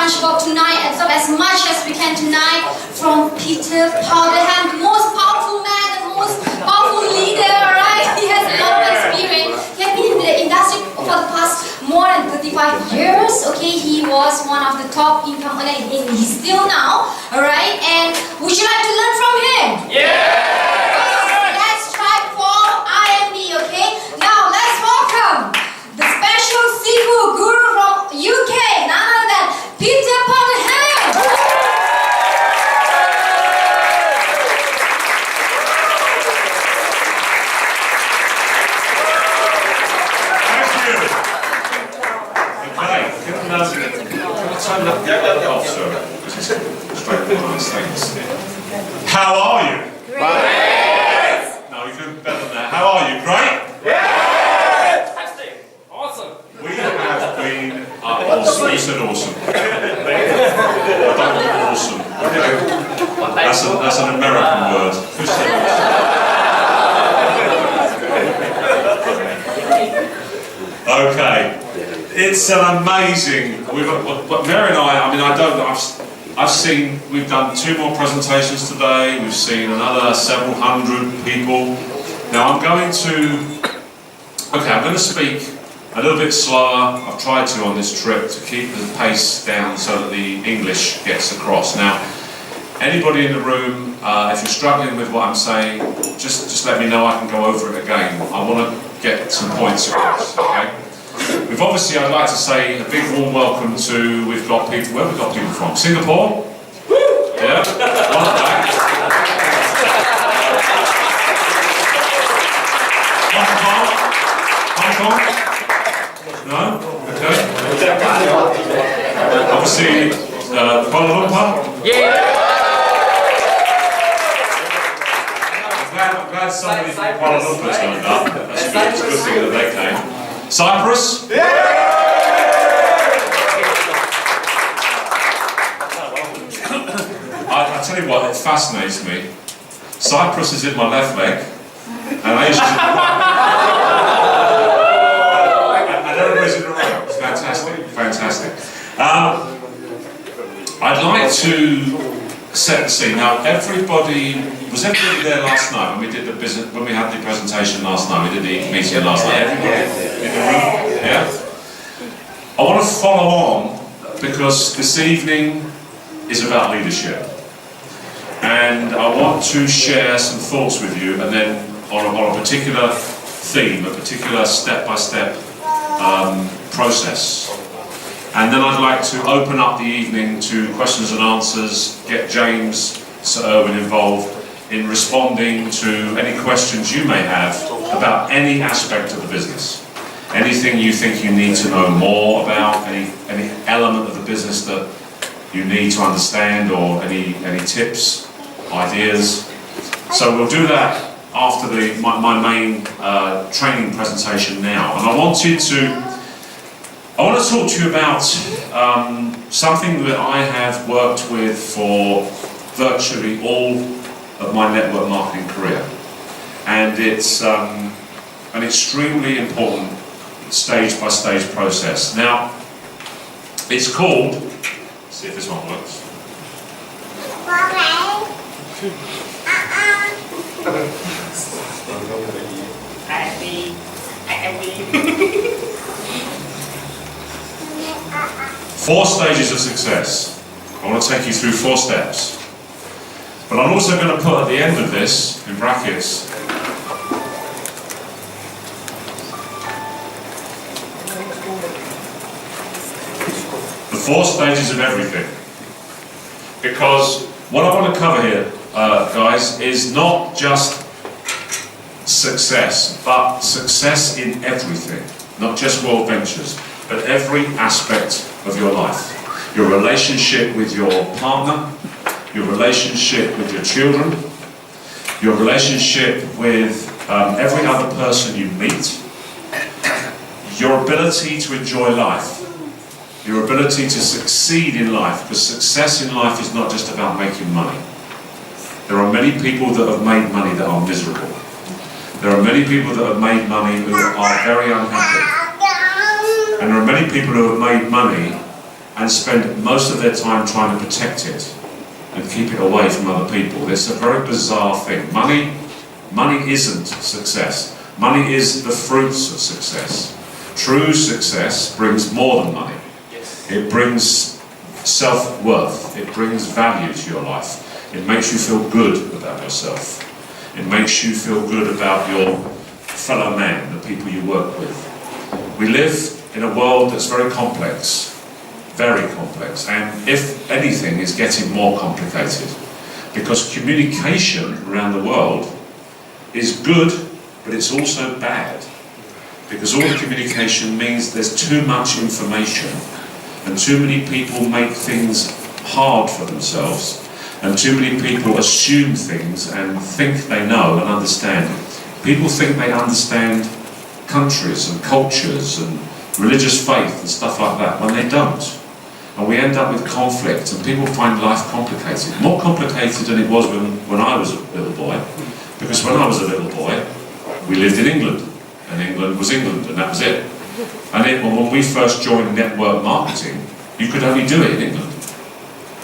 much about tonight, absorb as much as we can tonight from Peter Powderham, the most powerful man, the most powerful leader, right? He has a lot of experience. He has been in the industry for the past more than 35 years. Okay, he was one of the top income earners, and he's still now, alright? And would you like to learn from him? Let's try for IMD, okay? Now let's welcome the special seafood guru from UK, none other than Peter Powderham. Thank you. Okay, can I turn that off, sir? This is straight from things. How are you? Great! No, you can do better than that. How are you? Great? We have been awesome. You said awesome. I don't want awesome. Okay. That's an American word. Who said awesome? Okay. It's an amazing. But Mary and I mean, I don't know. I've seen. We've done 2 more presentations today. We've seen another several hundred people. Now I'm going to speak a little bit slower. I've tried to on this trip to keep the pace down so that the English gets across. Now, anybody in the room, if you're struggling with what I'm saying, just let me know. I can go over it again. I want to get some points across. Okay. We've obviously, I'd like to say a big warm welcome to. We've got people. Where have we got people from? Singapore. Yeah. One at the back. Hong Kong. No? Okay. Obviously, Kuala Lumpur? Yeah! I'm glad somebody from Kuala Lumpur turned up. That's a good thing that they came. Cyprus? Yeah! I tell you what, it fascinates me. Cyprus is in my left leg, and Asia's in the right. And everybody's in the right. It's fantastic, fantastic. I'd like to set the scene. Now, was everybody there last night when we did when we had the presentation last night? We did the meeting last night. Everybody in the room? Yeah? I want to follow on because this evening is about leadership. And I want to share some thoughts with you, and then on a particular theme, a particular step-by-step process. And then I'd like to open up the evening to questions and answers, get James Sir Irwin involved in responding to any questions you may have about any aspect of the business. Anything you think you need to know more about, any element of the business that you need to understand, or any tips, ideas. So we'll do that after my main training presentation now. And I want to talk to you about something that I have worked with for virtually all of my network marketing career. And it's an extremely important stage-by-stage process. Now, it's called, let's see if this one works. Four stages of success. I want to take you through 4 steps. But I'm also going to put at the end of this, in brackets, the 4 stages of everything. Because what I want to cover here, guys, is not just success, but success in everything. Not just World Ventures, but every aspect of your life. Your relationship with your partner, your relationship with your children, your relationship with every other person you meet, your ability to enjoy life, your ability to succeed in life, because success in life is not just about making money. There are many people that have made money that are miserable. There are many people that have made money who are very unhappy. And there are many people who have made money and spend most of their time trying to protect it and keep it away from other people. It's a very bizarre thing. Money isn't success. Money is the fruits of success. True success brings more than money. It brings self-worth. It brings value to your life. It makes you feel good about yourself. It makes you feel good about your fellow man, the people you work with. We live in a world that's very complex, and if anything is getting more complicated, because communication around the world is good, but it's also bad, because all the communication means there's too much information, and too many people make things hard for themselves, and too many people assume things and think they know and understand. People think they understand countries and cultures and religious faith and stuff like that, when they don't. And we end up with conflict, and people find life complicated. More complicated than it was when I was a little boy. Because when I was a little boy, we lived in England, and England was England, and that was it. And when we first joined network marketing, you could only do it in England.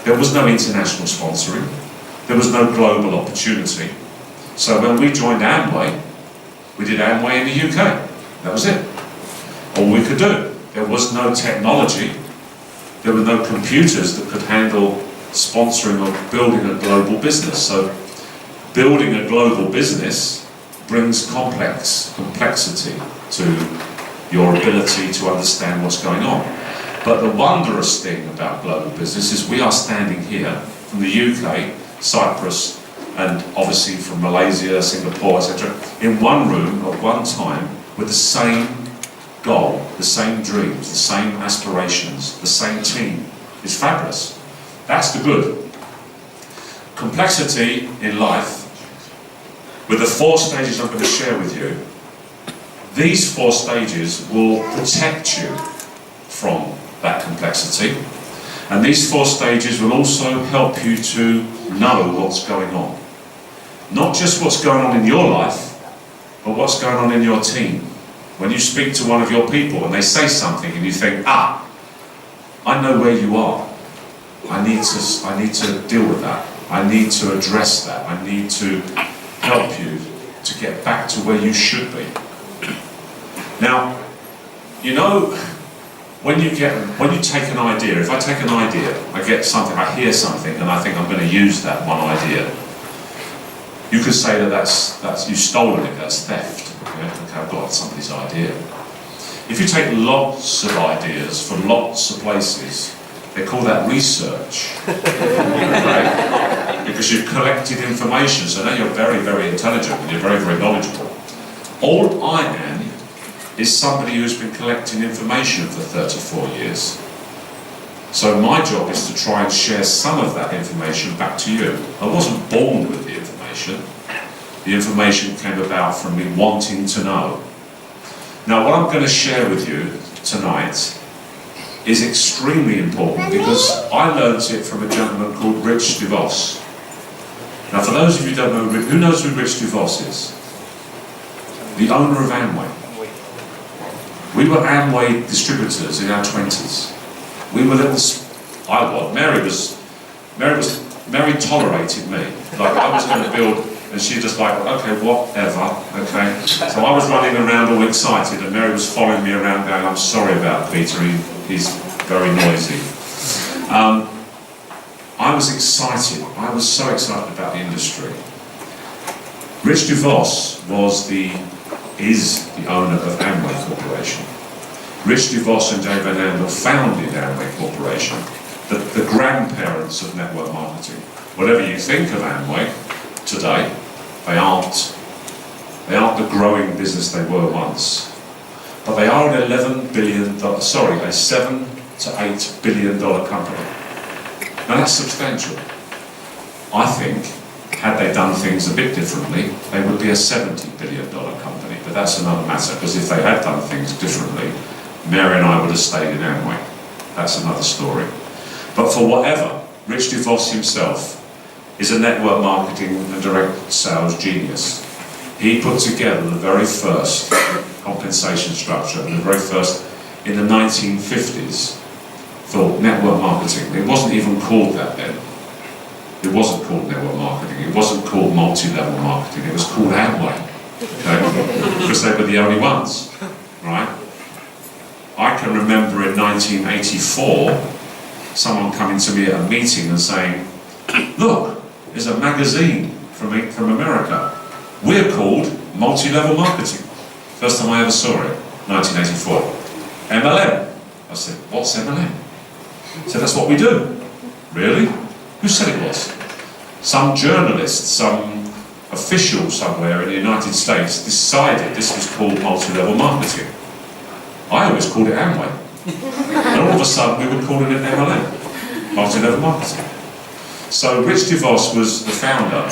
There was no international sponsoring. There was no global opportunity. So when we joined Amway, we did Amway in the UK. That was it. All we could do. There was no technology. There were no computers that could handle sponsoring or building a global business. So building a global business brings complexity to your ability to understand what's going on. But the wondrous thing about global business is we are standing here from the UK, Cyprus, and obviously from Malaysia, Singapore, etc., in one room at one time with the same goal, the same dreams, the same aspirations, the same team. It's fabulous. That's the good. Complexity in life, with the 4 stages I'm going to share with you, these 4 stages will protect you from that complexity. And these 4 stages will also help you to know what's going on. Not just what's going on in your life, but what's going on in your team. When you speak to one of your people and they say something and you think, I know where you are. I need to deal with that. I need to address that. I need to help you to get back to where you should be. Now, you know, when you take an idea, if I take an idea, I get something, I hear something, and I think I'm going to use that one idea. You could say that that's you've stolen it, that's theft. Yeah? Okay, I've got somebody's idea. If you take lots of ideas from lots of places, they call that research. Okay? Because you've collected information, so now you're very, very intelligent and you're very, very knowledgeable. All I am is somebody who's been collecting information for 34 years. So my job is to try and share some of that information back to you. I wasn't born with the information. The information came about from me wanting to know. Now what I'm going to share with you tonight is extremely important because I learned it from a gentleman called Rich DeVos. Now for those of you who don't know, who knows who Rich DeVos is? The owner of Amway. We were Amway distributors in our 20s. We were little, Mary tolerated me. Like I was going to build, and she just like, okay, whatever, okay. So I was running around all excited, and Mary was following me around going, I'm sorry about Peter, he's very noisy. I was excited, I was so excited about the industry. Rich DeVos is the owner of Amway Corporation. Rich DeVos and Jay Van Andel founded Amway Corporation, the grandparents of network marketing. Whatever you think of Amway today, they aren't the growing business they were once. But they are an a $7 to $8 billion company. Now that's substantial. I think, had they done things a bit differently, they would be a $70 billion company. But that's another matter, because if they had done things differently, Mary and I would have stayed in Amway. That's another story. But for whatever, Rich DeVos himself is a network marketing and direct sales genius. He put together the very first compensation structure, and the very first, in the 1950s, thought network marketing. It wasn't even called that then. It wasn't called network marketing. It wasn't called multi-level marketing. It was called Amway, okay? Because they were the only ones, right? I can remember in 1984, someone coming to me at a meeting and saying, look, there's a magazine from America. We're called multi-level marketing. First time I ever saw it, 1984. MLM. I said, what's MLM? He said, that's what we do. Really? Who said it was? Some journalist, some official somewhere in the United States decided this was called multi-level marketing. I always called it Amway. And all of a sudden we were calling it MLM, multi-level marketing. So Rich DeVos was the founder,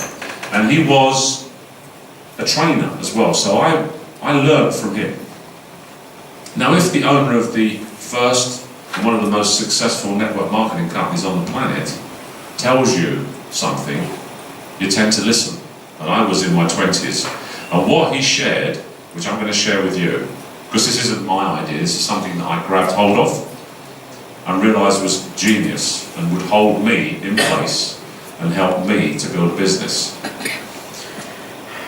and he was a trainer as well. So I learned from him. Now, if the owner of the first and one of the most successful network marketing companies on the planet tells you something, you tend to listen. And I was in my 20s. And what he shared, which I'm going to share with you, because this isn't my idea, this is something that I grabbed hold of and realised was genius and would hold me in place and help me to build a business.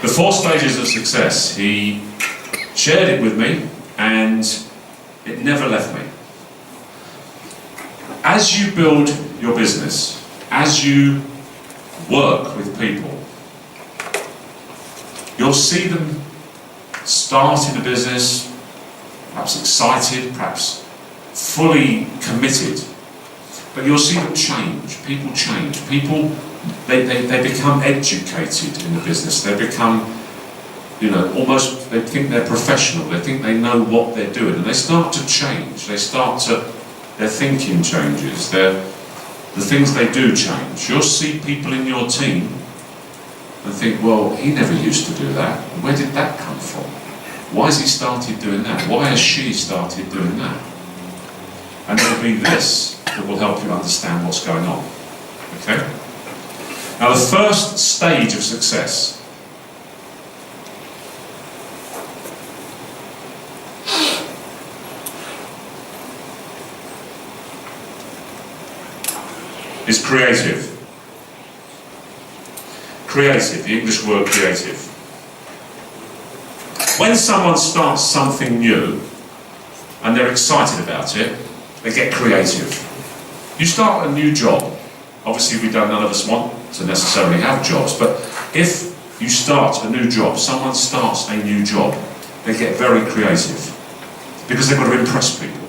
The 4 stages of success, he shared it with me and it never left me. As you build your business, as you work with people, you'll see them start in a business, perhaps excited, perhaps fully committed, but you'll see them change. People change. People, they become educated in the business. They become, almost, they think they're professional. They think they know what they're doing, and they start to change. Their thinking changes. The things they do change. You'll see people in your team and think, well, he never used to do that. Where did that come from? Why has he started doing that? Why has she started doing that? And it'll be this that will help you understand what's going on. Okay? Now, the first stage of success is creative. Creative, the English word creative. When someone starts something new and they're excited about it, they get creative. You start a new job. Obviously, none of us want to necessarily have jobs, but if you start a new job, someone starts a new job, they get very creative because they've got to impress people.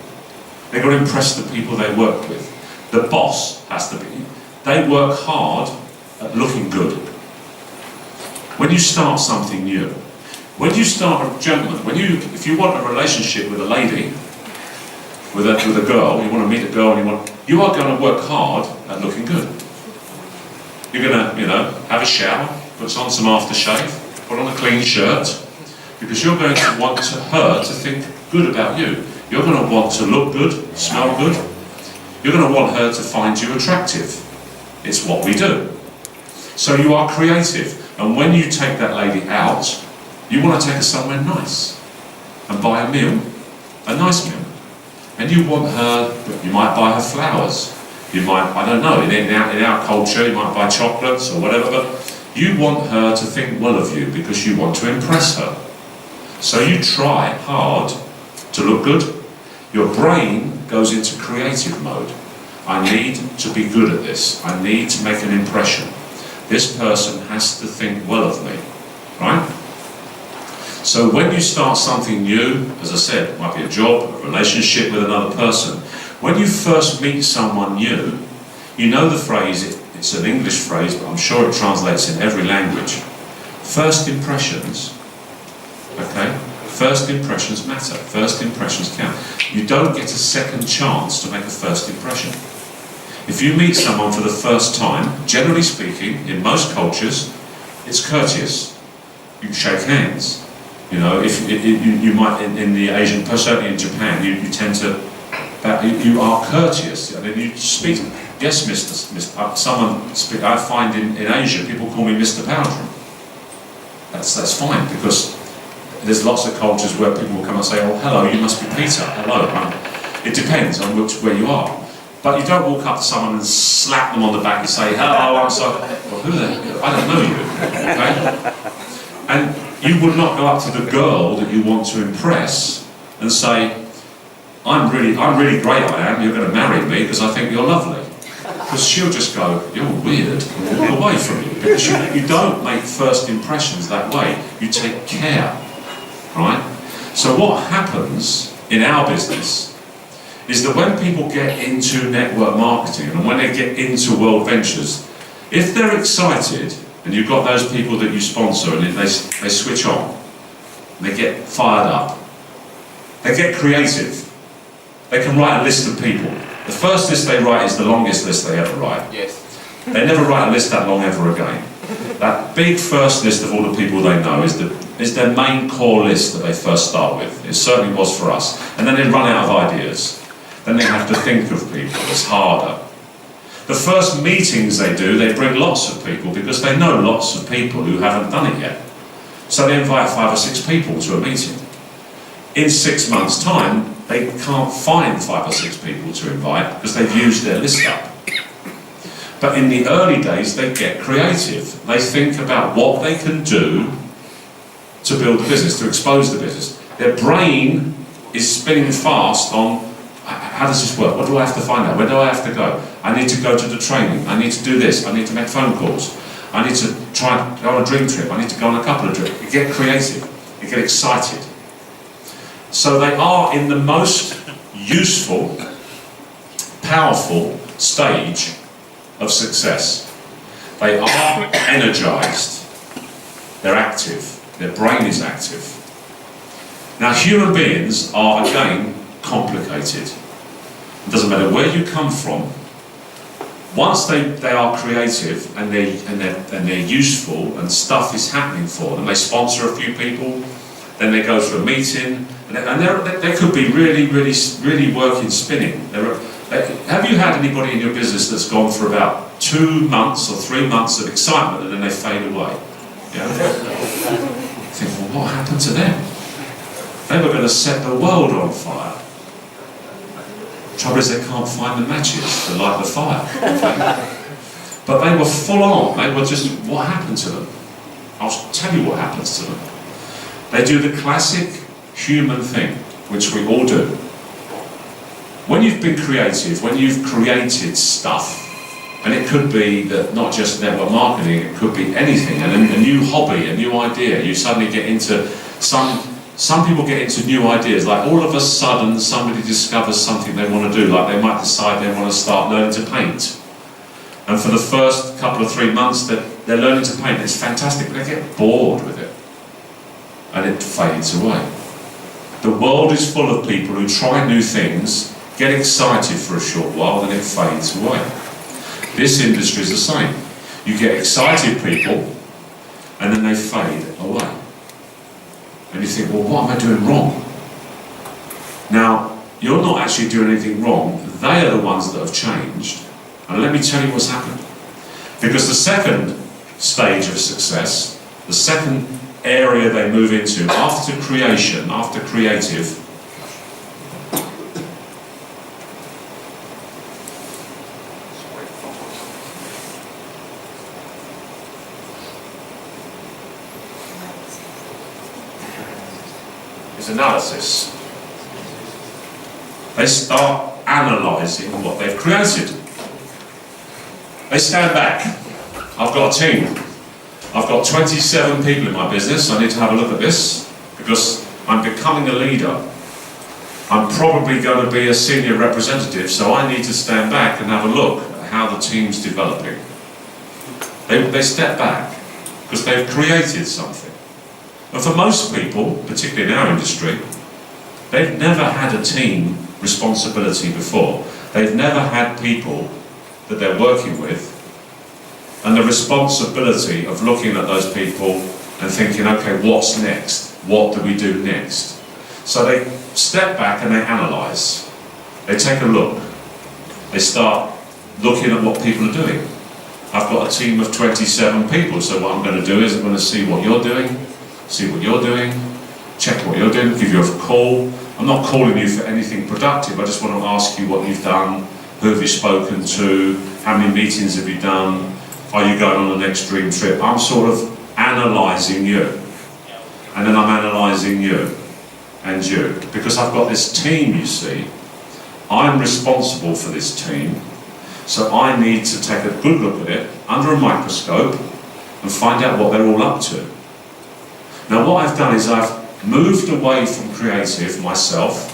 They've got to impress the people they work with. The boss has to be. They work hard at looking good. When you start something new, when you start a gentleman, if you want a relationship with a lady, with a girl, you want to meet a girl, and you are going to work hard at looking good. You're going to, have a shower, put on some aftershave, put on a clean shirt, because you're going to want her to think good about you. You're going to want to look good, smell good. You're going to want her to find you attractive. It's what we do. So you are creative. And when you take that lady out, you want to take her somewhere nice and buy a meal, a nice meal. And you want her, you might buy her flowers. You might, I don't know, in our culture, you might buy chocolates or whatever, but you want her to think well of you because you want to impress her. So you try hard to look good. Your brain goes into creative mode. I need to be good at this. I need to make an impression. This person has to think well of me, right? So when you start something new, as I said, it might be a job, a relationship with another person. When you first meet someone new, you know the phrase, it's an English phrase, but I'm sure it translates in every language. First impressions, okay? First impressions matter. First impressions count. You don't get a second chance to make a first impression. If you meet someone for the first time, generally speaking, in most cultures, it's courteous. You shake hands. If you might in the Asian, certainly in Japan, you tend to, you are courteous. And then you speak. Yes, Mr. Someone speak. I find in Asia people call me Mr. Powdrum. That's fine because there's lots of cultures where people will come and say, "Oh, hello, you must be Peter." Hello. It depends on where you are. But you don't walk up to someone and slap them on the back and say, hello, I'm so... Well, who the hell? I don't know you, okay? And you would not go up to the girl that you want to impress and say, I'm really great, I am, you're going to marry me because I think you're lovely. Because she'll just go, you're weird, and walk away from you. Because you don't make first impressions that way. You take care, right? So what happens in our business is that when people get into network marketing and when they get into World Ventures, if they're excited and you've got those people that you sponsor and they switch on, and they get fired up, they get creative, they can write a list of people. The first list they write is the longest list they ever write. Yes. They never write a list that long ever again. That big first list of all the people they know is their main core list that they first start with. It certainly was for us. And then they run out of ideas. Then they have to think of people. It's harder. The first meetings they do, they bring lots of people because they know lots of people who haven't done it yet. So they invite 5 or 6 people to a meeting. In 6 months' time, they can't find 5 or 6 people to invite because they've used their list up. But in the early days, they get creative. They think about what they can do to build the business, to expose the business. Their brain is spinning fast on, how does this work? What do I have to find out? Where do I have to go? I need to go to the training. I need to do this. I need to make phone calls. I need to try and go on a dream trip. I need to go on a couple of trips. You get creative. You get excited. So they are in the most useful, powerful stage of success. They are energized. They're active. Their brain is active. Now, human beings are, again, complicated. It doesn't matter where you come from. Once they are creative and they're useful and stuff is happening for them, they sponsor a few people, then they go to a meeting, and they could be really working spinning. Have you had anybody in your business that's gone for about 2 months or 3 months of excitement and then they fade away? Yeah? You think, well, what happened to them? They were going to set the world on fire. The trouble is they can't find the matches to light the fire. But they were full on. They were just, what happened to them? I'll tell you what happens to them. They do the classic human thing, which we all do. When you've been creative, when you've created stuff, and it could be that not just network marketing, it could be anything, and a new hobby, a new idea. You suddenly get into some people get into new ideas, like all of a sudden somebody discovers something they want to do, like they might decide they want to start learning to paint. And for the first couple of 3 months that they're learning to paint, it's fantastic, but they get bored with it. And it fades away. The world is full of people who try new things, get excited for a short while, then it fades away. This industry is the same. You get excited people, and then they fade away. And you think, well, what am I doing wrong? Now, you're not actually doing anything wrong. They are the ones that have changed. And let me tell you what's happened. Because the second stage of success, the second area they move into after creation, after creative, is analysis. They start analysing what they've created. They stand back. I've got a team. I've got 27 people in my business. I need to have a look at this because I'm becoming a leader. I'm probably going to be a senior representative, so I need to stand back and have a look at how the team's developing. They step back because they've created something. And for most people, particularly in our industry, they've never had a team responsibility before. They've never had people that they're working with, and the responsibility of looking at those people and thinking, okay, what's next? What do we do next? So they step back and they analyse. They take a look. They start looking at what people are doing. I've got a team of 27 people, so what I'm going to do is I'm going to see what you're doing, see what you're doing, check what you're doing, give you a call. I'm not calling you for anything productive, I just want to ask you what you've done, Who have you spoken to? How many meetings have you done? Are you going on the next dream trip? I'm sort of analysing you. And then I'm analysing you and you. Because I've got this team, you see. I'm responsible for this team. So I need to take a good look at it under a microscope and find out what they're all up to. Now what I've done is I've moved away from creative myself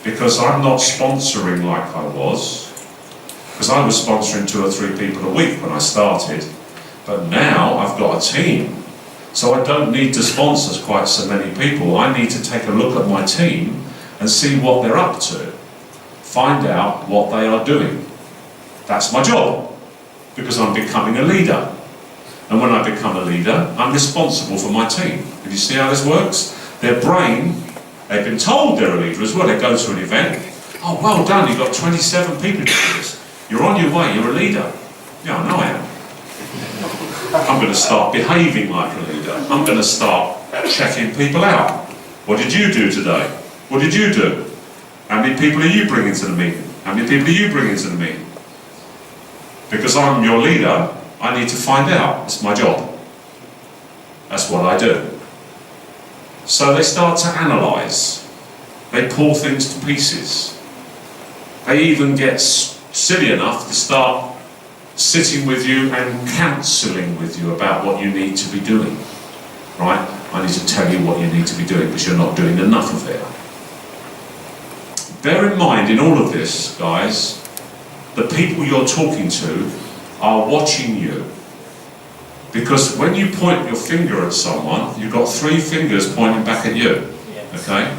because I'm not sponsoring like I was. Because I was sponsoring 2 or 3 people a week when I started. But now I've got a team. So I don't need to sponsor quite so many people. I need to take a look at my team and see what they're up to. Find out what they are doing. That's my job. Because I'm becoming a leader. And when I become a leader, I'm responsible for my team. Can you see how this works? Their brain, they've been told they're a leader as well. They go to an event. Oh, well done, you've got 27 people doing this. You're on your way, you're a leader. Yeah, I know I am. I'm going to start behaving like a leader. I'm going to start checking people out. What did you do today? What did you do? How many people are you bringing to the meeting? How many people are you bringing to the meeting? Because I'm your leader, I need to find out. It's my job. That's what I do. So they start to analyse. They pull things to pieces. They even get silly enough to start sitting with you and counselling with you about what you need to be doing. Right? I need to tell you what you need to be doing because you're not doing enough of it. Bear in mind in all of this, guys, the people you're talking to are watching you. Because when you point your finger at someone, you've got 3 fingers pointing back at you. Okay?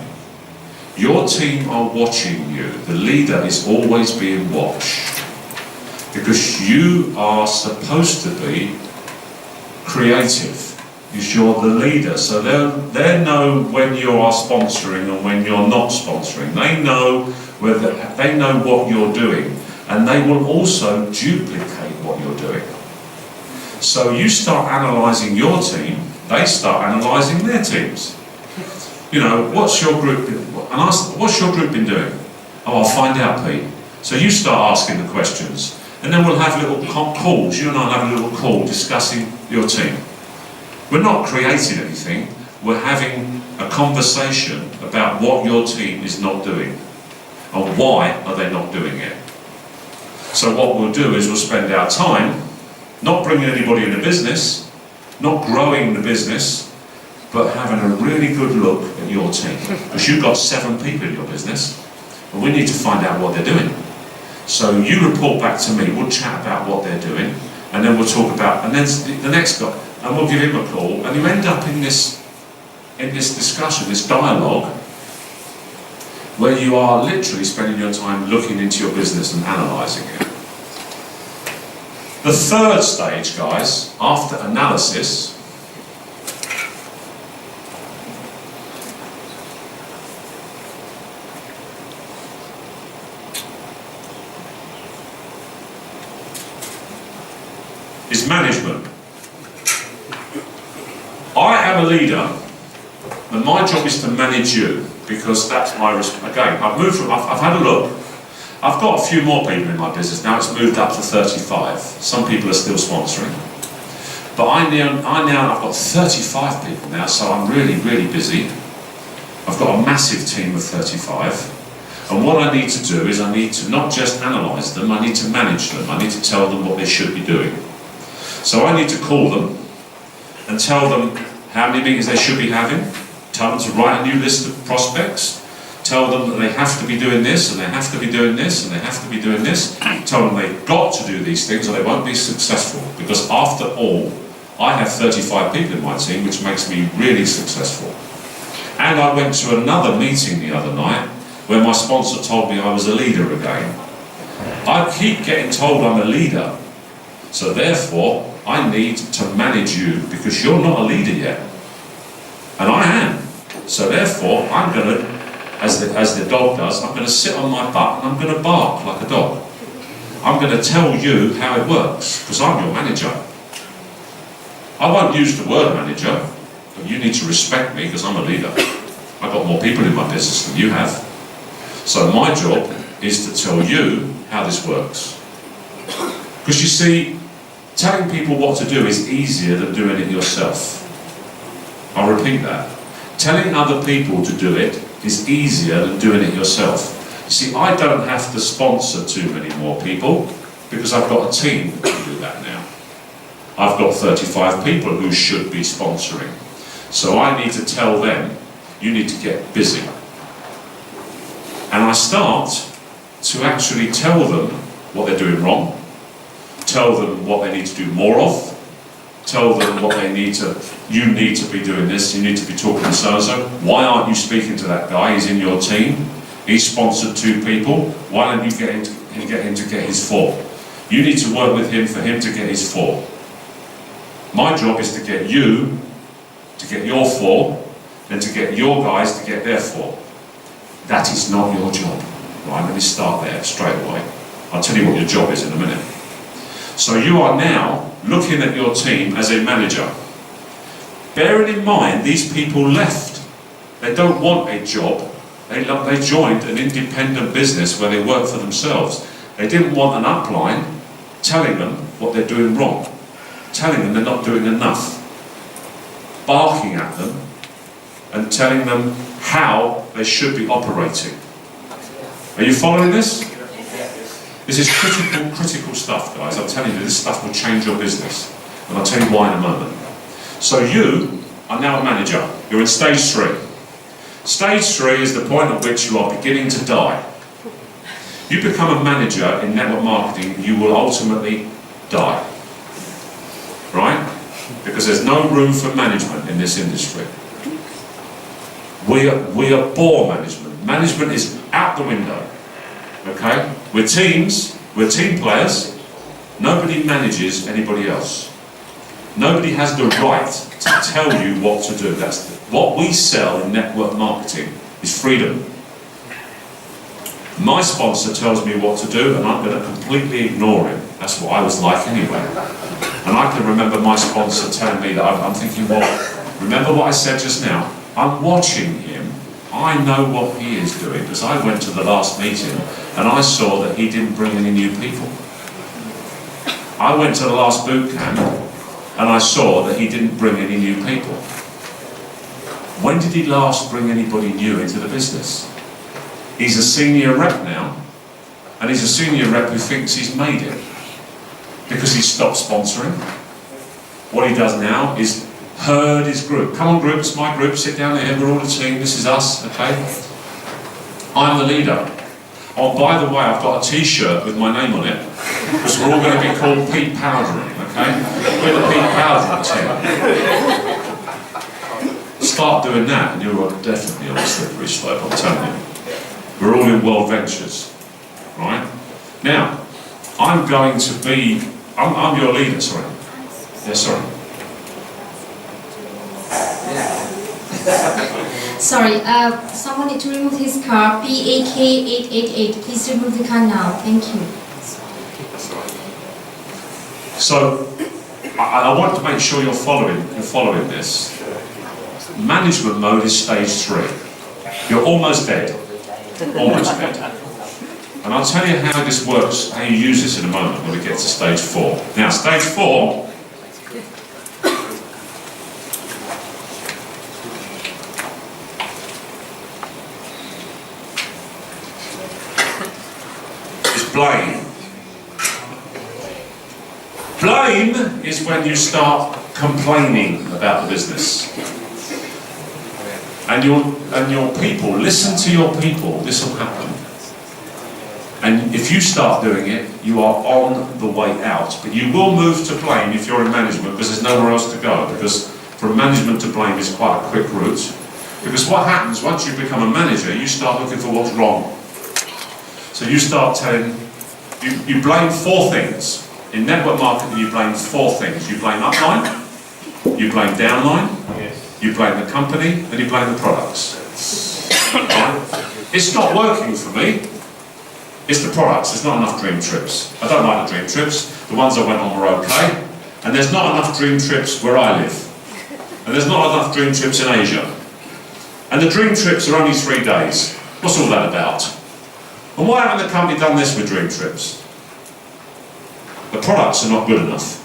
Your team are watching you. The leader is always being watched. Because you are supposed to be creative. Because you're the leader. So they know when you are sponsoring and when you're not sponsoring. They know what you're doing. And they will also duplicate what you're doing. So you start analysing your team, they start analysing their teams. You know, what's your group been doing? Oh, I'll find out, Pete. So you start asking the questions. And then we'll have little calls, you and I'll have a little call discussing your team. We're not creating anything, we're having a conversation about what your team is not doing. And why are they not doing it? So what we'll do is we'll spend our time not bringing anybody in the business, not growing the business, but having a really good look at your team. Because you've got 7 people in your business, and we need to find out what they're doing. So you report back to me, we'll chat about what they're doing, and then we'll talk about, and then the next guy, and we'll give him a call, and you end up in this discussion, this dialogue, where you are literally spending your time looking into your business and analysing it. The third stage, guys, after analysis, is management. I am a leader, and my job is to manage you, because that's my again. I've had a look. I've got a few more people in my business now. It's moved up to 35. Some people are still sponsoring, but I've got 35 people now, so I'm really, really busy. I've got a massive team of 35, and what I need to do is I need to not just analyse them. I need to manage them. I need to tell them what they should be doing. So I need to call them and tell them how many meetings they should be having, tell them to write a new list of prospects, tell them that they have to be doing this, and they have to be doing this, and they have to be doing this, tell them they've got to do these things or they won't be successful. Because after all, I have 35 people in my team, which makes me really successful. And I went to another meeting the other night where my sponsor told me I was a leader again. I keep getting told I'm a leader, so therefore I need to manage you because you're not a leader yet. And I am. So therefore I'm going to, as the dog does, I'm going to sit on my butt and I'm going to bark like a dog. I'm going to tell you how it works because I'm your manager. I won't use the word manager, but you need to respect me because I'm a leader. I've got more people in my business than you have. So my job is to tell you how this works. Because you see, telling people what to do is easier than doing it yourself. I'll repeat that. Telling other people to do it is easier than doing it yourself. You see, I don't have to sponsor too many more people because I've got a team that can do that now. I've got 35 people who should be sponsoring. So I need to tell them, you need to get busy. And I start to actually tell them what they're doing wrong, tell them what they need to do more of, tell them what they need to, you need to be doing this, you need to be talking to so-and-so. Why aren't you speaking to that guy? He's in your team. He's sponsored 2 people. Why don't you get him to get his 4? You need to work with him for him to get his 4. My job is to get you to get your 4, and to get your guys to get their 4. That is not your job. Right, let me start there straight away. I'll tell you what your job is in a minute. So you are now looking at your team as a manager. Bearing in mind, these people left. They don't want a job. They joined an independent business where they work for themselves. They didn't want an upline telling them what they're doing wrong, telling them they're not doing enough, barking at them and telling them how they should be operating. Are you following this? This is critical stuff, guys. I'm telling you, this stuff will change your business. And I'll tell you why in a moment. So you are now a manager. You're in stage 3. Stage 3 is the point at which you are beginning to die. You become a manager in network marketing, you will ultimately die. Right? Because there's no room for management in this industry. We are bore management. Management is out the window. Okay? We're teams, we're team players. Nobody manages anybody else. Nobody has the right to tell you what to do. What we sell in network marketing is freedom. My sponsor tells me what to do and I'm going to completely ignore him. That's what I was like anyway. And I can remember my sponsor telling me that I'm thinking, well, remember what I said just now? I'm watching him. I know what he is doing because I went to the last meeting and I saw that he didn't bring any new people. I went to the last boot camp and I saw that he didn't bring any new people. When did he last bring anybody new into the business? He's a senior rep now, and he's a senior rep who thinks he's made it because he stopped sponsoring. What he does now is herd his group. Come on group, it's my group, sit down here, we're all a team, this is us, okay? I'm the leader. Oh, by the way, I've got a t-shirt with my name on it, because we're all going to be called Pete Powdering, okay? We're the Pete Powdering team. Start doing that, and you're definitely on a slippery slope, I'm telling you. We're all in World Ventures, right? Now, I'm going to be, I'm your leader, sorry. Yeah, sorry. Sorry, someone need to remove his car, BAK888. Please remove the car now. Thank you. So, I want to make sure you're following this. Management mode is stage 3. You're almost dead. Almost dead. And I'll tell you how this works, how you use this in a moment when we get to stage 4. Now, stage 4 is blame. Blame is when you start complaining about the business. And your people, listen to your people, this will happen. And if you start doing it, you are on the way out. But you will move to blame if you're in management because there's nowhere else to go. Because from management to blame is quite a quick route. Because what happens, once you become a manager, you start looking for what's wrong. So you start telling, you blame 4 things. In network marketing, you blame 4 things. You blame upline, you blame downline, you blame the company, and you blame the products. Right? It's not working for me. It's the products. There's not enough dream trips. I don't like the dream trips. The ones I went on were okay. And there's not enough dream trips where I live. And there's not enough dream trips in Asia. And the dream trips are only 3 days. What's all that about? And why haven't the company done this with Dream Trips? The products are not good enough.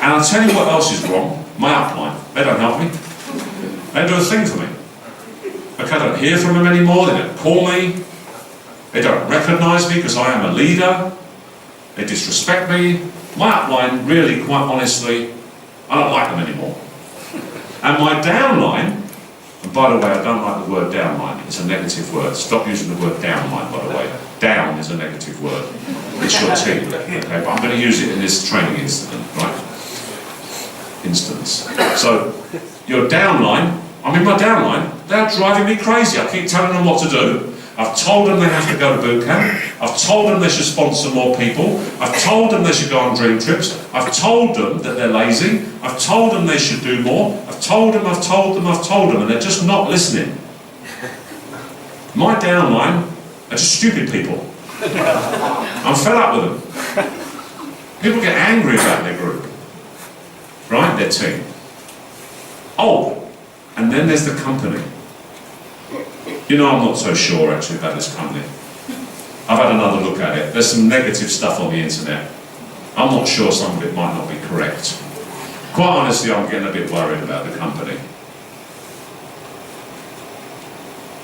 And I'll tell you what else is wrong. My upline. They don't help me. They don't do a thing for me. Okay, I don't hear from them anymore. They don't call me. They don't recognise me because I am a leader. They disrespect me. My upline, really, quite honestly, I don't like them anymore. And my downline, and by the way, I don't like the word downline. It's a negative word. Stop using the word downline, by the way. Down is a negative word. It's your team. Okay, but I'm going to use it in this training incident, right? So, your downline, my downline, they're driving me crazy. I keep telling them what to do. I've told them they have to go to boot camp. I've told them they should sponsor more people. I've told them they should go on Dream Trips. I've told them that they're lazy. I've told them they should do more. I've told them, and they're just not listening. My downline are just stupid people. I'm fed up with them. People get angry about their group, right? Their team. Oh, and then there's the company. You know, I'm not so sure actually about this company. I've had another look at it. There's some negative stuff on the internet. I'm not sure some of it might not be correct. Quite honestly, I'm getting a bit worried about the company.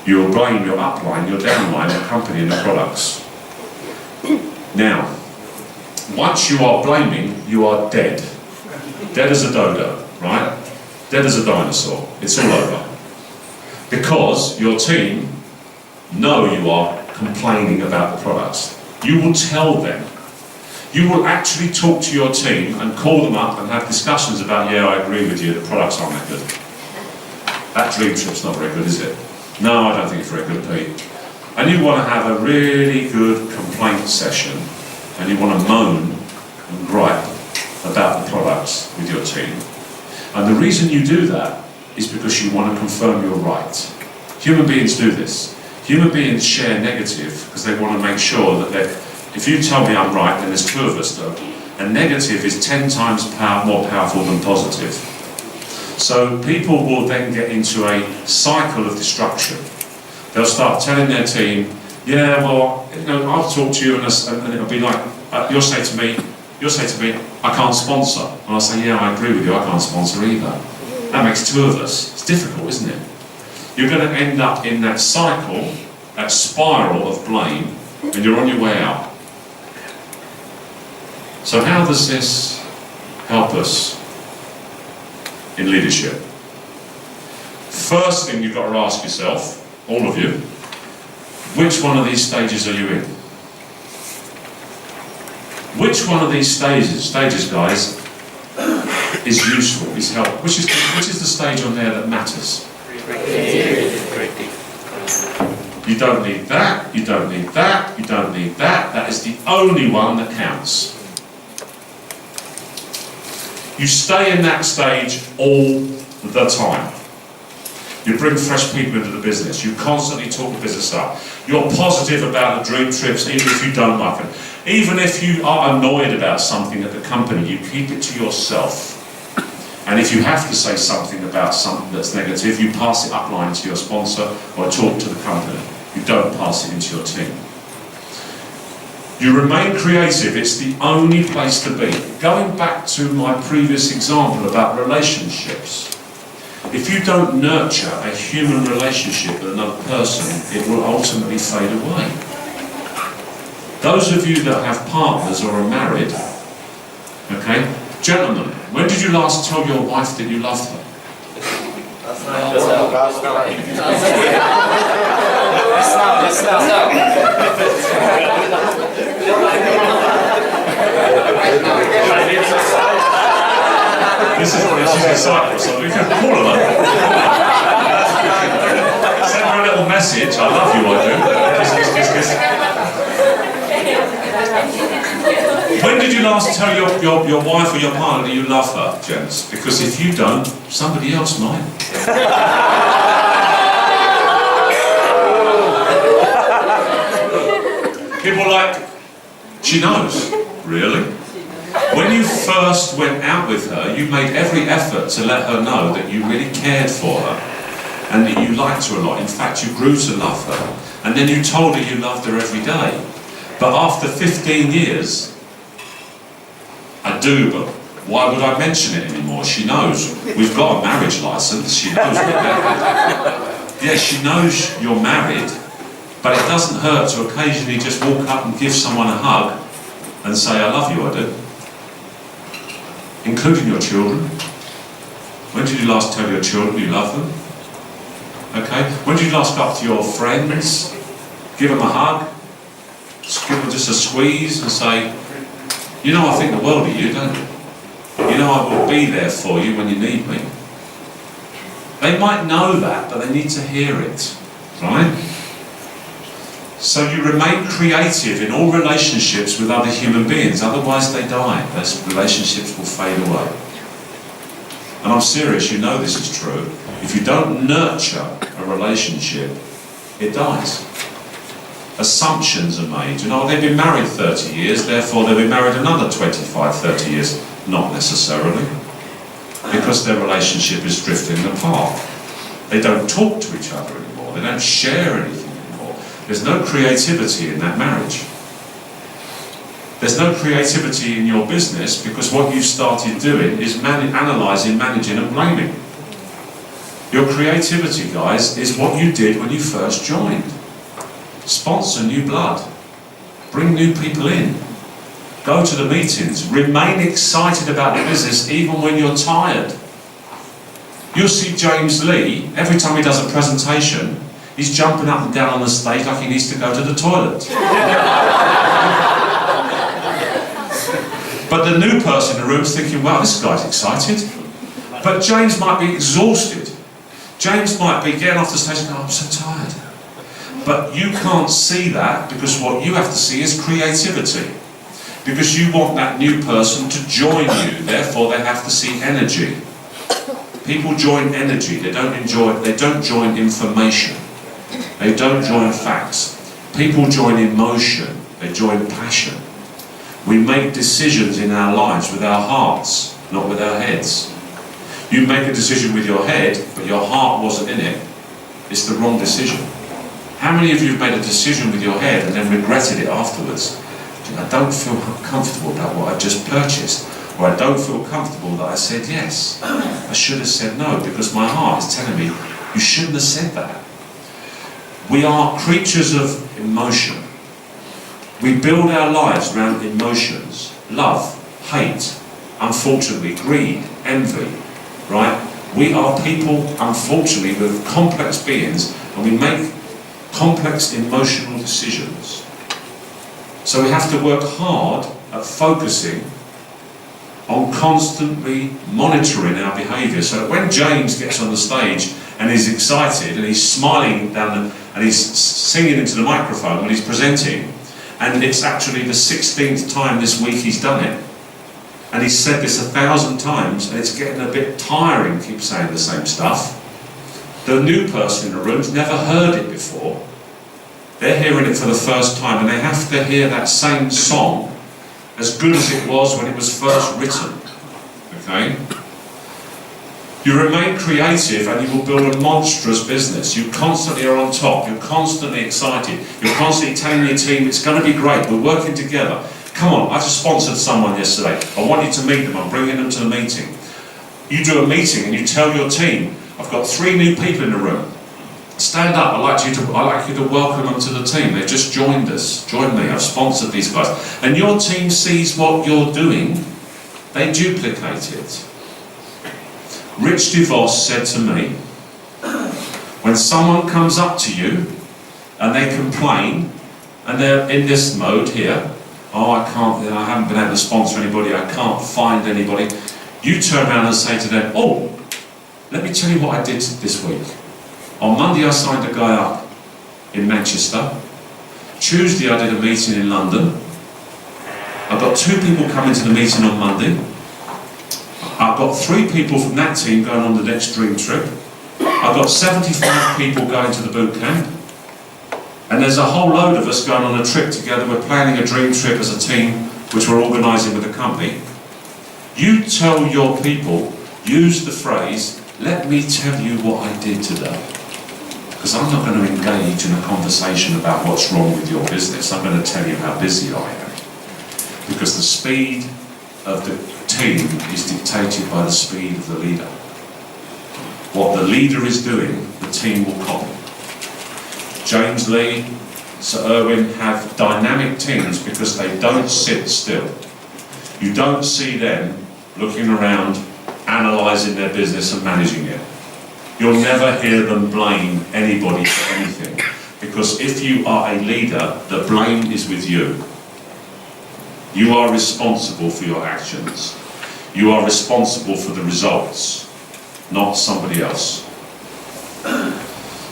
You'll blame your upline, your downline, the company and the products. Now, once you are blaming, you are dead. Dead as a dodo, right? Dead as a dinosaur. It's all over. Because your team know you are complaining about the products. You will tell them. You will actually talk to your team and call them up and have discussions about, yeah, I agree with you, the products aren't that good. That Dream Trip's not very good, is it? No, I don't think it's very good, Pete. And you want to have a really good complaint session, and you want to moan and gripe about the products with your team. And the reason you do that is because you want to confirm you're right. Human beings do this. Human beings share negative because they want to make sure that if you tell me I'm right, then there's two of us though. And negative is 10 times more powerful than positive. So people will then get into a cycle of destruction. They'll start telling their team, yeah, well, you know, I'll talk to you and it'll be like, you'll say to me, I can't sponsor. And I'll say, yeah, I agree with you, I can't sponsor either. That makes two of us. It's difficult, isn't it? You're going to end up in that cycle, that spiral of blame, and you're on your way out. So how does this help us in leadership? First thing you've got to ask yourself, all of you, which one of these stages are you in? Which one of these stages, guys, is useful, is helpful? Which is the stage on there that matters? You don't need that, you don't need that, you don't need that. That is the only one that counts. You stay in that stage all the time. You bring fresh people into the business. You constantly talk the business up. You're positive about the Dream Trips, even if you don't like them. Even if you are annoyed about something at the company, you keep it to yourself. And if you have to say something about something that's negative, you pass it upline to your sponsor or talk to the company. You don't pass it into your team. You remain creative. It's the only place to be. Going back to my previous example about relationships, if you don't nurture a human relationship with another person, it will ultimately fade away. Those of you that have partners or are married, okay, gentlemen, when did you last tell your wife that you loved her? Last night. This is exciting, so we can call her. Send her a little message. I love you, I do. Kiss. When did you last tell your wife or your partner that you love her, gents? Because if you don't, somebody else might. People are like, she knows. Really? When you first went out with her, you made every effort to let her know that you really cared for her. and that you liked her a lot. In fact, you grew to love her. And then you told her you loved her every day. But after 15 years, I do, but why would I mention it anymore? She knows. We've got a marriage license. She knows we're married. Yeah, she knows you're married, but it doesn't hurt to occasionally just walk up and give someone a hug and say, I love you, I do. Including your children. When did you last tell your children you love them? Okay. When did you last go up to your friends, give them a hug, give them just a squeeze and say, you know I think the world of you, don't you? You know I will be there for you when you need me. They might know that, but they need to hear it, right? So you remain creative in all relationships with other human beings, otherwise they die. Those relationships will fade away. And I'm serious, you know this is true. If you don't nurture a relationship, it dies. Assumptions are made. You know, they've been married 30 years, therefore they'll be married another 25, 30 years. Not necessarily. Because their relationship is drifting apart. They don't talk to each other anymore. They don't share anything anymore. There's no creativity in that marriage. There's no creativity in your business because what you've started doing is analysing, managing and blaming. Your creativity, guys, is what you did when you first joined. Sponsor new blood. Bring new people in. Go to the meetings. Remain excited about the business even when you're tired. You'll see James Lee, every time he does a presentation, he's jumping up and down on the stage like he needs to go to the toilet. But the new person in the room's thinking, wow, this guy's excited. But James might be exhausted. James might be getting off the stage and going, I'm so tired. But you can't see that because what you have to see is creativity. Because you want that new person to join you, therefore they have to see energy. People join energy, they don't join information. They don't join facts. People join emotion, they join passion. We make decisions in our lives with our hearts, not with our heads. You make a decision with your head, but your heart wasn't in it. It's the wrong decision. How many of you have made a decision with your head and then regretted it afterwards? I don't feel comfortable about what I've just purchased, or I don't feel comfortable that I said yes. I should have said no, because my heart is telling me, you shouldn't have said that. We are creatures of emotion. We build our lives around emotions. Love, hate, unfortunately, greed, envy, right? We are people, unfortunately, with complex beings, and we make complex emotional decisions. So we have to work hard at focusing on constantly monitoring our behaviour. So that when James gets on the stage and he's excited and he's smiling and he's singing into the microphone when he's presenting, and it's actually the 16th time this week he's done it, and he's said this 1,000 times, and it's getting a bit tiring, keep saying the same stuff. The new person in the room's never heard it before. They're hearing it for the first time, and they have to hear that same song as good as it was when it was first written. Okay? You remain creative and you will build a monstrous business. You constantly are on top, you're constantly excited, you're constantly telling your team it's going to be great, we're working together. Come on, I just sponsored someone yesterday, I want you to meet them, I'm bringing them to the meeting. You do a meeting and you tell your team, I've got 3 new people in the room. Stand up, I'd like you to welcome them to the team. They've just joined us, joined me, I've sponsored these guys. And your team sees what you're doing, they duplicate it. Rich DeVos said to me, when someone comes up to you and they complain and they're in this mode here, oh I haven't been able to sponsor anybody, I can't find anybody, you turn around and say to them, oh, let me tell you what I did this week. On Monday I signed a guy up in Manchester. Tuesday I did a meeting in London. I've got 2 people coming to the meeting on Monday. I've got 3 people from that team going on the next dream trip. I've got 75 people going to the boot camp. And there's a whole load of us going on a trip together. We're planning a dream trip as a team, which we're organising with the company. You tell your people, use the phrase, let me tell you what I did today. Because I'm not going to engage in a conversation about what's wrong with your business. I'm going to tell you how busy I am. Because the speed of the team is dictated by the speed of the leader. What the leader is doing, the team will copy. James Lee, Sir Irwin have dynamic teams because they don't sit still. You don't see them looking around, analysing their business and managing it. You'll never hear them blame anybody for anything. Because if you are a leader, the blame is with you. You are responsible for your actions. You are responsible for the results, not somebody else.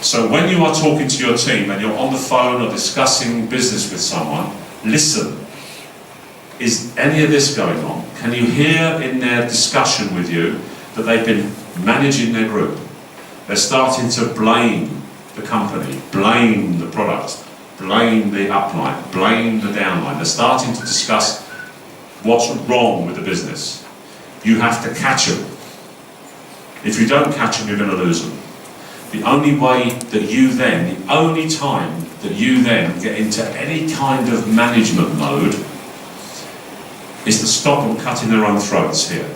So when you are talking to your team and you're on the phone or discussing business with someone, listen. Is any of this going on? Can you hear in their discussion with you that they've been managing their group? They're starting to blame the company, blame the product, blame the upline, blame the downline. They're starting to discuss what's wrong with the business. You have to catch them. If you don't catch them, you're going to lose them. The only way that the only time that you then get into any kind of management mode is to stop them cutting their own throats here.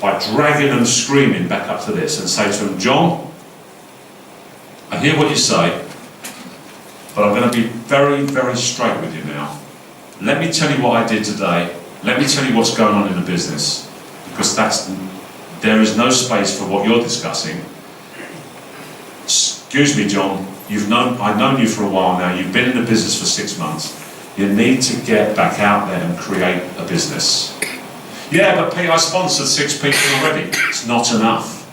By dragging them screaming back up to this and say to them, John, I hear what you say, but I'm going to be very, very straight with you now. Let me tell you what I did today. Let me tell you what's going on in the business, because there is no space for what you're discussing. Excuse me, John, I've known you for a while now. You've been in the business for 6 months. You need to get back out there and create a business. Yeah, but Pete, I sponsored 6 people already. It's not enough.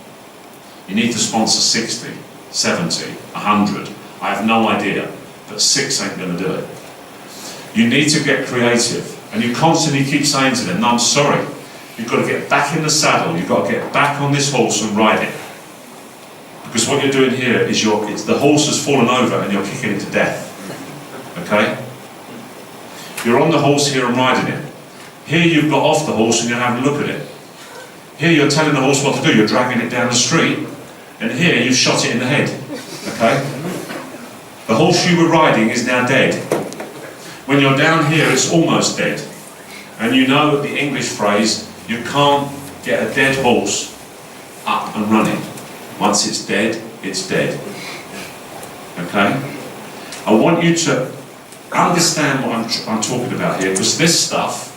You need to sponsor 60, 70, 100. I have no idea, but 6 ain't going to do it. You need to get creative, and you constantly keep saying to them, no, I'm sorry. You've got to get back in the saddle. You've got to get back on this horse and ride it. Because what you're doing here is the horse has fallen over and you're kicking it to death. Okay? You're on the horse here and riding it. Here you've got off the horse and you're having a look at it. Here you're telling the horse what to do, you're dragging it down the street. And here you've shot it in the head. Okay? The horse you were riding is now dead. When you're down here, it's almost dead. And you know the English phrase, you can't get a dead horse up and running. Once it's dead, it's dead. Okay? I want you to understand what I'm talking about here, because this stuff,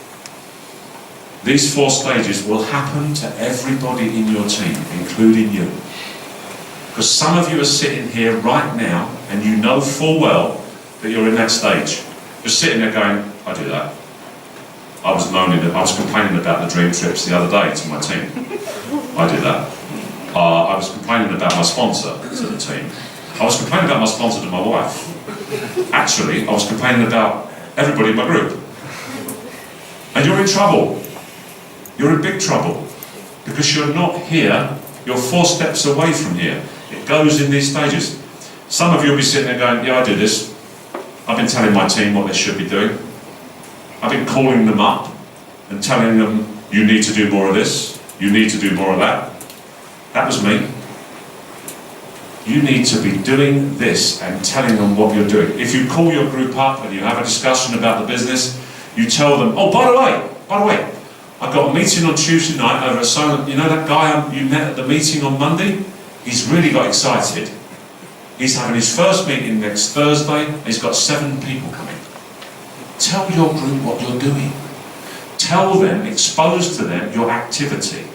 these 4 stages will happen to everybody in your team, including you. Because some of you are sitting here right now and you know full well that you're in that stage. You're sitting there going, I do that. I was complaining about the dream trips the other day to my team. I do that. I was complaining about my sponsor to the team. I was complaining about my sponsor to my wife. Actually, I was complaining about everybody in my group. And you're in trouble. You're in big trouble. Because you're not here, you're 4 steps away from here. It goes in these stages. Some of you will be sitting there going, yeah, I do this. I've been telling my team what they should be doing. I've been calling them up and telling them, you need to do more of this, you need to do more of that. That was me. You need to be doing this and telling them what you're doing. If you call your group up and you have a discussion about the business, you tell them, oh, by the way, I've got a meeting on Tuesday night over at Silent. You know that guy you met at the meeting on Monday? He's really got excited. He's having his first meeting next Thursday. He's got 7 people coming. Tell your group what you're doing. Tell them, expose to them your activity.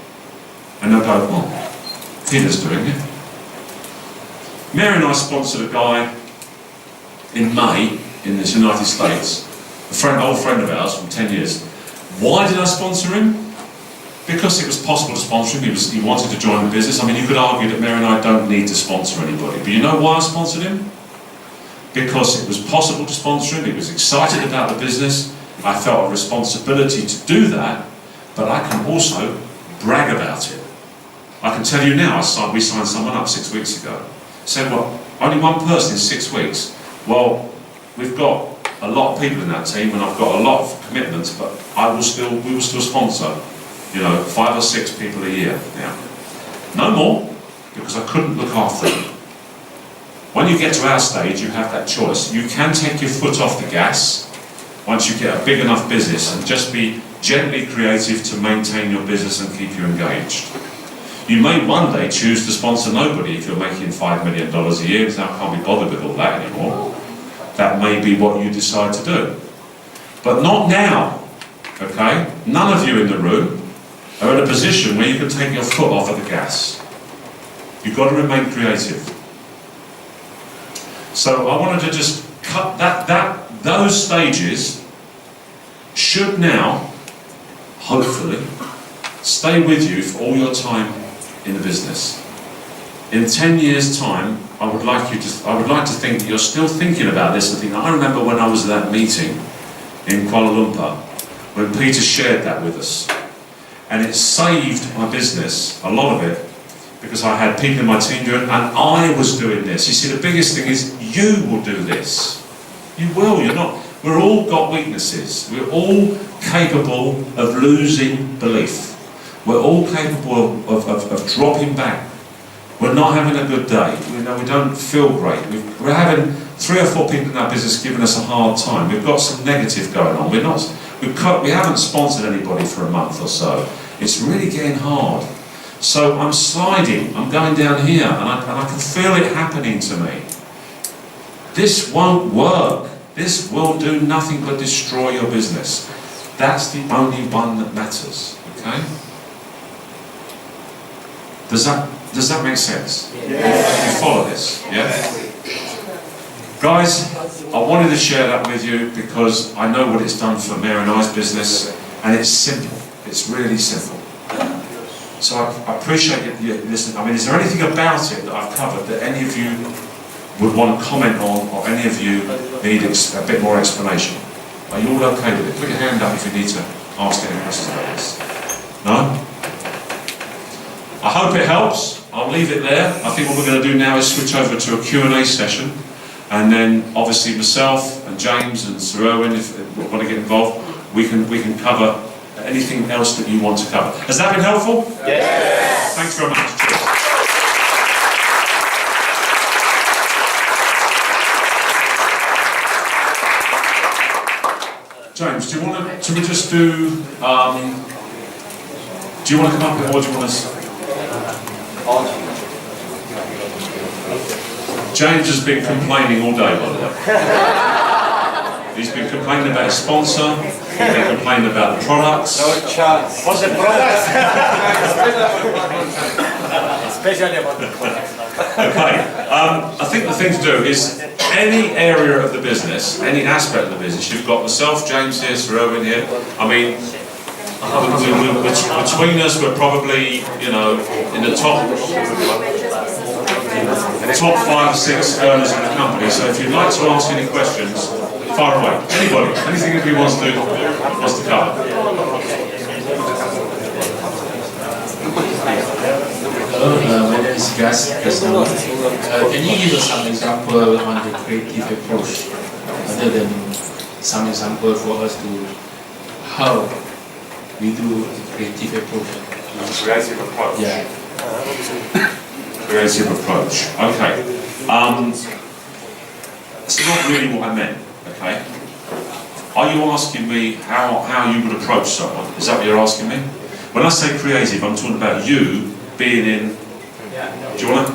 And they'll go, oh, Peter's doing it. Mary and I sponsored a guy in May in the United States, old friend of ours from 10 years. Why did I sponsor him? Because it was possible to sponsor him. He wanted to join the business. I mean, you could argue that Mary and I don't need to sponsor anybody. But you know why I sponsored him? Because it was possible to sponsor him. He was excited about the business. I felt a responsibility to do that, but I can also brag about it. I can tell you now, we signed someone up 6 weeks ago. Said, well, only 1 person in 6 weeks. Well, we've got a lot of people in that team, and I've got a lot of commitments, but we will still sponsor, 5 or 6 people a year now. No more, because I couldn't look after them. When you get to our stage, you have that choice. You can take your foot off the gas once you get a big enough business and just be gently creative to maintain your business and keep you engaged. You may one day choose to sponsor nobody if you're making $5 million a year, because I can't be bothered with all that anymore. That may be what you decide to do. But not now, okay? None of you in the room are in a position where you can take your foot off of the gas. You've got to remain creative. So I wanted to just cut those stages should now, hopefully, stay with you for all your time in the business. In 10 years' time, I would like to think that you're still thinking about this and thinking, I remember when I was at that meeting in Kuala Lumpur, when Peter shared that with us. And it saved my business, a lot of it, because I had people in my team doing it, and I was doing this. You see, the biggest thing is, you will do this. You will, you're not. We've all got weaknesses. We're all capable of losing belief. We're all capable of dropping back. We're not having a good day. We don't feel great. We're having 3 or 4 people in our business giving us a hard time. We've got some negative going on. We haven't sponsored anybody for a month or so. It's really getting hard. So I'm sliding. I'm going down here, and I can feel it happening to me. This won't work. This will do nothing but destroy your business. That's the only one that matters. Okay? Does that make sense? Yeah. You follow this? Yeah? Guys, I wanted to share that with you because I know what it's done for Mary and I's business, and it's simple. It's really simple. So I appreciate you listening. I mean, is there anything about it that I've covered that any of you would want to comment on, or any of you need a bit more explanation? Are you all okay with it? Put your hand up if you need to ask any questions about this. No? I hope it helps. I'll leave it there. I think what we're going to do now is switch over to a Q&A session, and then obviously myself and James and Sir Erwin, if you want to get involved, we can cover anything else that you want to cover. Has that been helpful? Yes. Thanks very much. Cheers. James, do you want to? Should we just do? Do you want to come up, or do you want to? James has been complaining all day, by the way. He's been complaining about his sponsor. He's been complaining about the products. No chance. What's the products? Especially about the products. Okay. I think the thing to do is any area of the business, any aspect of the business. You've got myself, James here, Sir Erwin here. I mean, between us, we're probably, in the top 5 or 6 earners in the company. So if you'd like to ask any questions, fire away. Anybody, anything that he wants to cover. Hello, my name is Gus. Can you give us some example on the creative approach, other than some example for us to how we do the creative approach? Creative approach. Yeah. Creative approach. Okay. It's not really what I meant. Okay. Are you asking me how you would approach someone? Is that what you're asking me? When I say creative, I'm talking about you being in. Do you want to?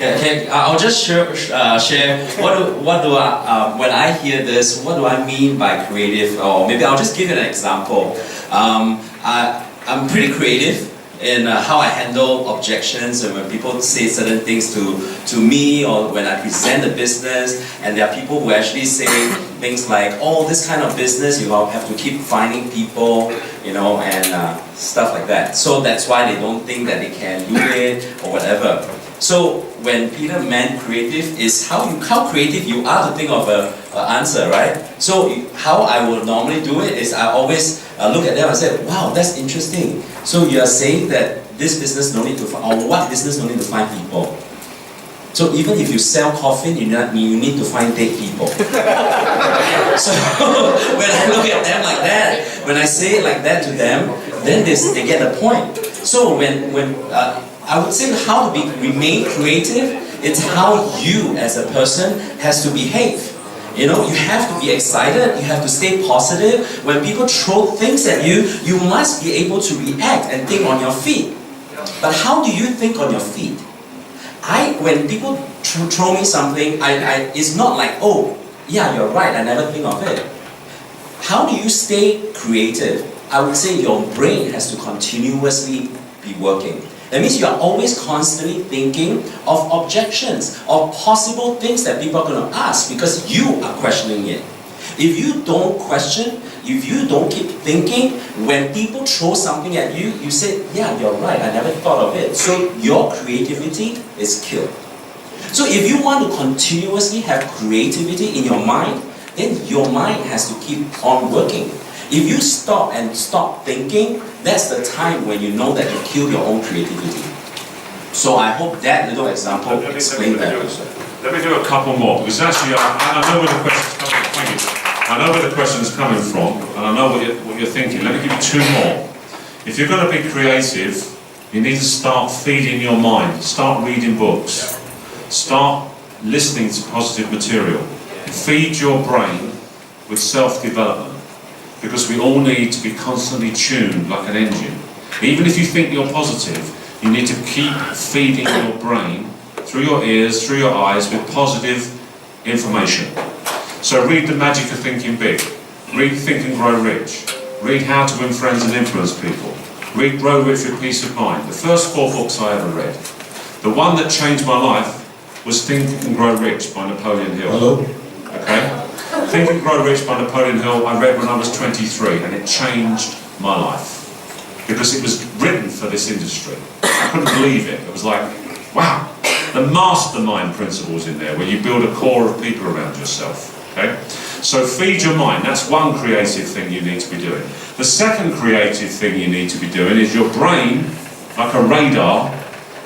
Yeah, okay. I'll just share what do I when I hear this, what do I mean by creative? Or maybe I'll just give you an example. I'm pretty creative in how I handle objections, and when people say certain things to me, or when I present the business, and there are people who actually say things like, oh, this kind of business, you have to keep finding people, and stuff like that. So that's why they don't think that they can do it, or whatever. So when Peter meant creative is how creative you are to think of an answer, right? So how I would normally do it is I always look at them and say, wow, that's interesting. So you are saying that this business no need to find, or what business no need to find people? So even if you sell coffin, you need to find dead people. So when I look at them like that, when I say it like that to them, then they get the point. So when I would say how to remain creative, it's how you as a person has to behave. You know, you have to be excited, you have to stay positive. When people throw things at you, you must be able to react and think on your feet. But how do you think on your feet? When people throw me something, it's not like, oh, yeah, you're right, I never think of it. How do you stay creative? I would say your brain has to continuously be working. That means you are always constantly thinking of objections, of possible things that people are going to ask because you are questioning it. If you don't question, if you don't keep thinking, when people throw something at you, you say, yeah, you're right, I never thought of it. So your creativity is killed. So if you want to continuously have creativity in your mind, then your mind has to keep on working. If you stop thinking, that's the time when you know that you kill your own creativity. So I hope that little example explains that. Let me do a couple more, because actually I know where the question's coming from. Thank you. I know where the question's coming from, and I know what you're thinking. Let me give you two more. If you're going to be creative, you need to start feeding your mind. Start reading books. Start listening to positive material. Feed your brain with self-development. Because we all need to be constantly tuned like an engine. Even if you think you're positive, you need to keep feeding your brain through your ears, through your eyes, with positive information. So read The Magic of Thinking Big. Read Think and Grow Rich. Read How to Win Friends and Influence People. Read Grow Rich with Peace of Mind. The first 4 books I ever read. The one that changed my life was Think and Grow Rich by Napoleon Hill. Hello? Okay? Think and Grow Rich by Napoleon Hill I read when I was 23, and it changed my life. Because it was written for this industry. I couldn't believe it. It was like, wow. The mastermind principles in there, where you build a core of people around yourself. Okay? So feed your mind. That's one creative thing you need to be doing. The second creative thing you need to be doing is your brain, like a radar,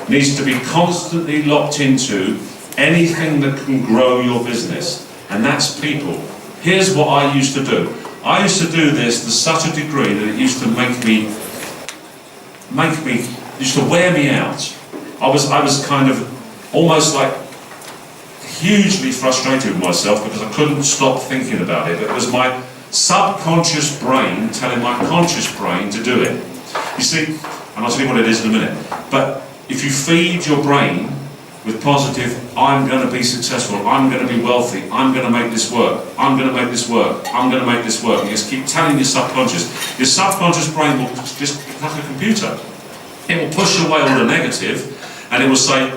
needs to be constantly locked into anything that can grow your business. And that's people. Here's what I used to do. I used to do this to such a degree that it used to used to wear me out. I was kind of almost like hugely frustrated with myself because I couldn't stop thinking about it. It was my subconscious brain telling my conscious brain to do it. You see, and I'll tell you what it is in a minute. But if you feed your brain with positive, I'm going to be successful, I'm going to be wealthy, I'm going to make this work, I'm going to make this work, I'm going to make this work. You just keep telling your subconscious brain will just, like a computer, it will push away all the negative and it will say,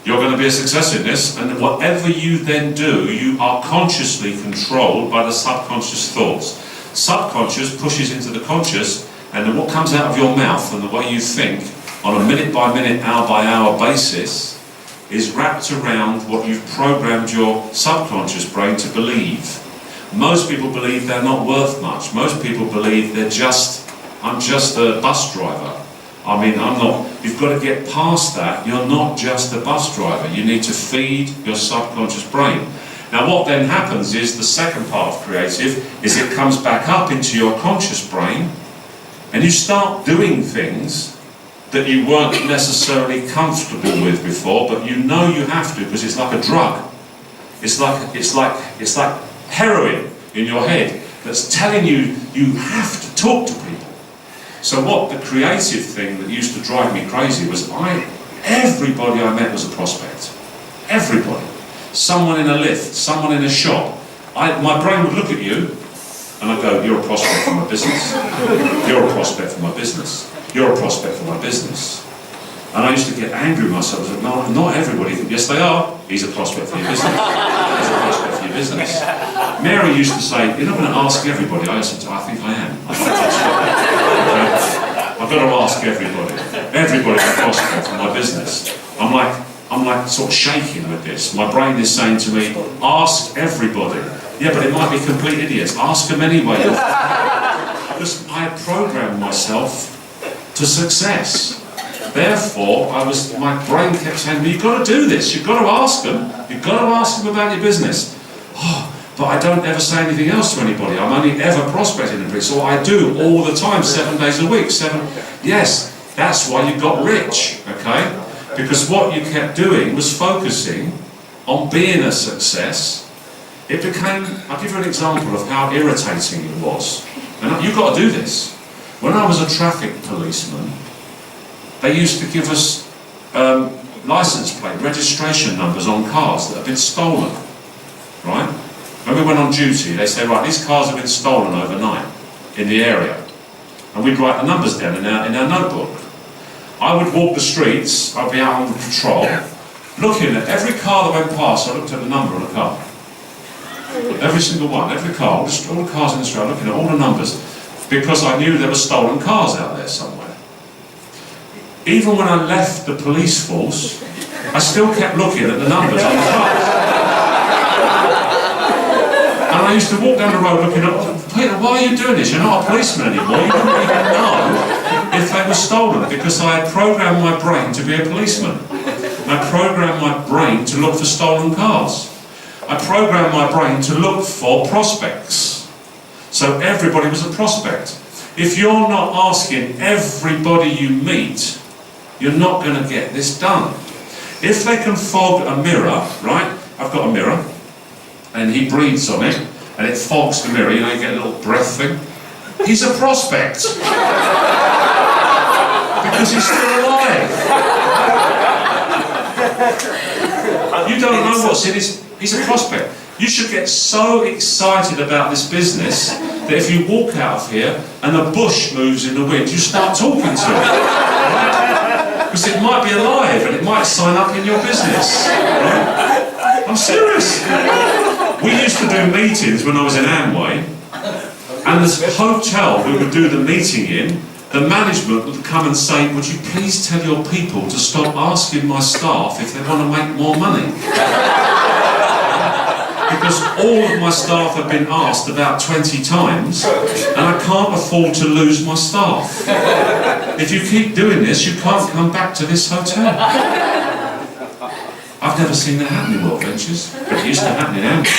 you're going to be a success in this, and whatever you then do, you are consciously controlled by the subconscious thoughts. Subconscious pushes into the conscious, and then what comes out of your mouth and the way you think on a minute by minute, hour by hour basis is wrapped around what you've programmed your subconscious brain to believe. Most people believe they're not worth much. Most people believe I'm just a bus driver. I mean, I'm not. You've got to get past that. You're not just a bus driver. You need to feed your subconscious brain. Now what then happens is the second part of creative is it comes back up into your conscious brain and you start doing things that you weren't necessarily comfortable with before, but you know you have to because it's like a drug. It's like heroin in your head that's telling you you have to talk to people. So what the creative thing that used to drive me crazy was everybody I met was a prospect. Everybody. Someone in a lift, someone in a shop. My brain would look at you and I'd go, you're a prospect for my business. You're a prospect for my business. You're a prospect for my business. And I used to get angry with myself. I said, no, not everybody. Yes, they are. He's a prospect for your business. He's a prospect for your business. Mary used to say, you're not going to ask everybody. I said, I think I am. I think that's right. I've got to ask everybody. Everybody's a prospect for my business. I'm like sort of shaking with this. My brain is saying to me, ask everybody. Yeah, but it might be complete idiots. Ask them anyway. Because I had programmed myself to success. Therefore, my brain kept saying, well, you've got to do this. You've got to ask them. You've got to ask them about your business. Oh, but I don't ever say anything else to anybody. I'm only ever prospecting anybody. So I do all the time, 7 days a week. Yes, that's why you got rich, okay? Because what you kept doing was focusing on being a success. It became, I'll give you an example of how irritating it was. And you've got to do this. When I was a traffic policeman, they used to give us license plate, registration numbers on cars that had been stolen, right? When we went on duty, they say, right, these cars have been stolen overnight in the area. And we'd write the numbers down in our notebook. I would walk the streets, I'd be out on patrol, looking at every car that went past. I looked at the number on the car. Every single one, every car, all the cars in the street, looking at all the numbers, because I knew there were stolen cars out there somewhere. Even when I left the police force, I still kept looking at the numbers on the cars. And I used to walk down the road looking up, Peter, why are you doing this? You're not a policeman anymore. You didn't even know if they were stolen, because I had programmed my brain to be a policeman. I programmed my brain to look for stolen cars. I programmed my brain to look for prospects. So everybody was a prospect. If you're not asking everybody you meet, you're not going to get this done. If they can fog a mirror, right? I've got a mirror, and he breathes on it, and it fogs the mirror, you know, you get a little breath thing. He's a prospect. Because he's still alive. You don't know what's in his... He's a prospect. You should get so excited about this business that if you walk out of here and a bush moves in the wind, you start talking to it. Right? Because it might be alive and it might sign up in your business. Right? I'm serious. We used to do meetings when I was in Amway, and this hotel we would do the meeting in, the management would come and say, would you please tell your people to stop asking my staff if they want to make more money? Because all of my staff have been asked about 20 times, and I can't afford to lose my staff. If you keep doing this, you can't come back to this hotel. I've never seen that happen in World Ventures, but it used to happen in Amway.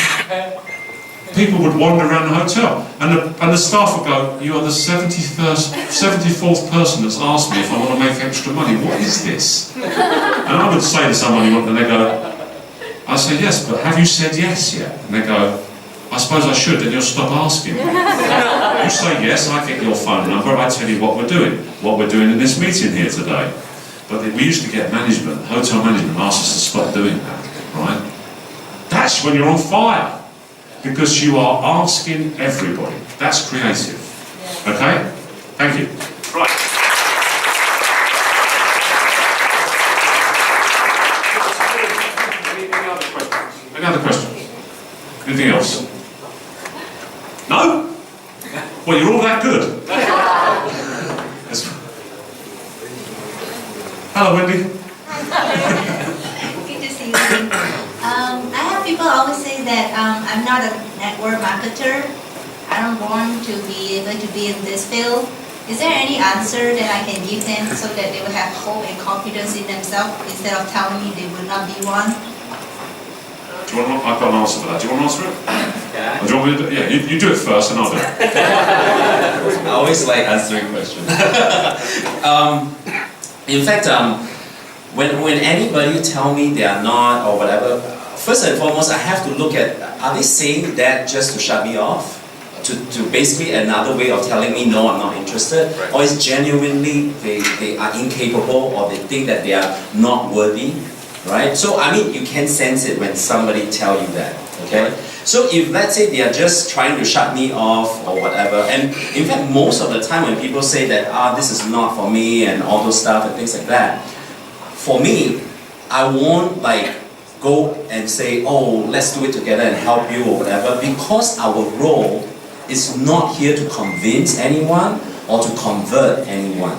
People would wander around the hotel, and the staff would go, you are the 74th person that's asked me if I want to make extra money. What is this? And I would say to somebody, and they go, I say, yes, but have you said yes yet? And they go, I suppose I should, then you'll stop asking me. You say yes, I get your phone number, I tell you what we're doing in this meeting here today. But we used to get management, hotel management, ask us to stop doing that, right? That's when you're on fire. Because you are asking everybody. That's creative. Okay? Thank you. Right. Any other questions? Anything else? No? Well, you're all that good. Hello, Wendy. Good to see you. I have people always say that I'm not a network marketer. I don't want to be able to be in this field. Is there any answer that I can give them so that they will have hope and confidence in themselves instead of telling me they will not be one? Do you want to, I've got an answer for that. Do you want to answer it? Yeah. Or do you want me to do it? Yeah, you do it first and I'll do it. I always like answering questions. In fact, when anybody tell me they are not or whatever, first and foremost, I have to look at, are they saying that just to shut me off? To basically another way of telling me, no, I'm not interested? Right. Or is genuinely they are incapable or they think that they are not worthy? Right? So, I mean, you can sense it when somebody tell you that, okay? So if, let's say, they are just trying to shut me off or whatever, and in fact, most of the time when people say that, this is not for me and all those stuff and things like that, for me, I won't like go and say, oh, let's do it together and help you or whatever, because our role is not here to convince anyone or to convert anyone.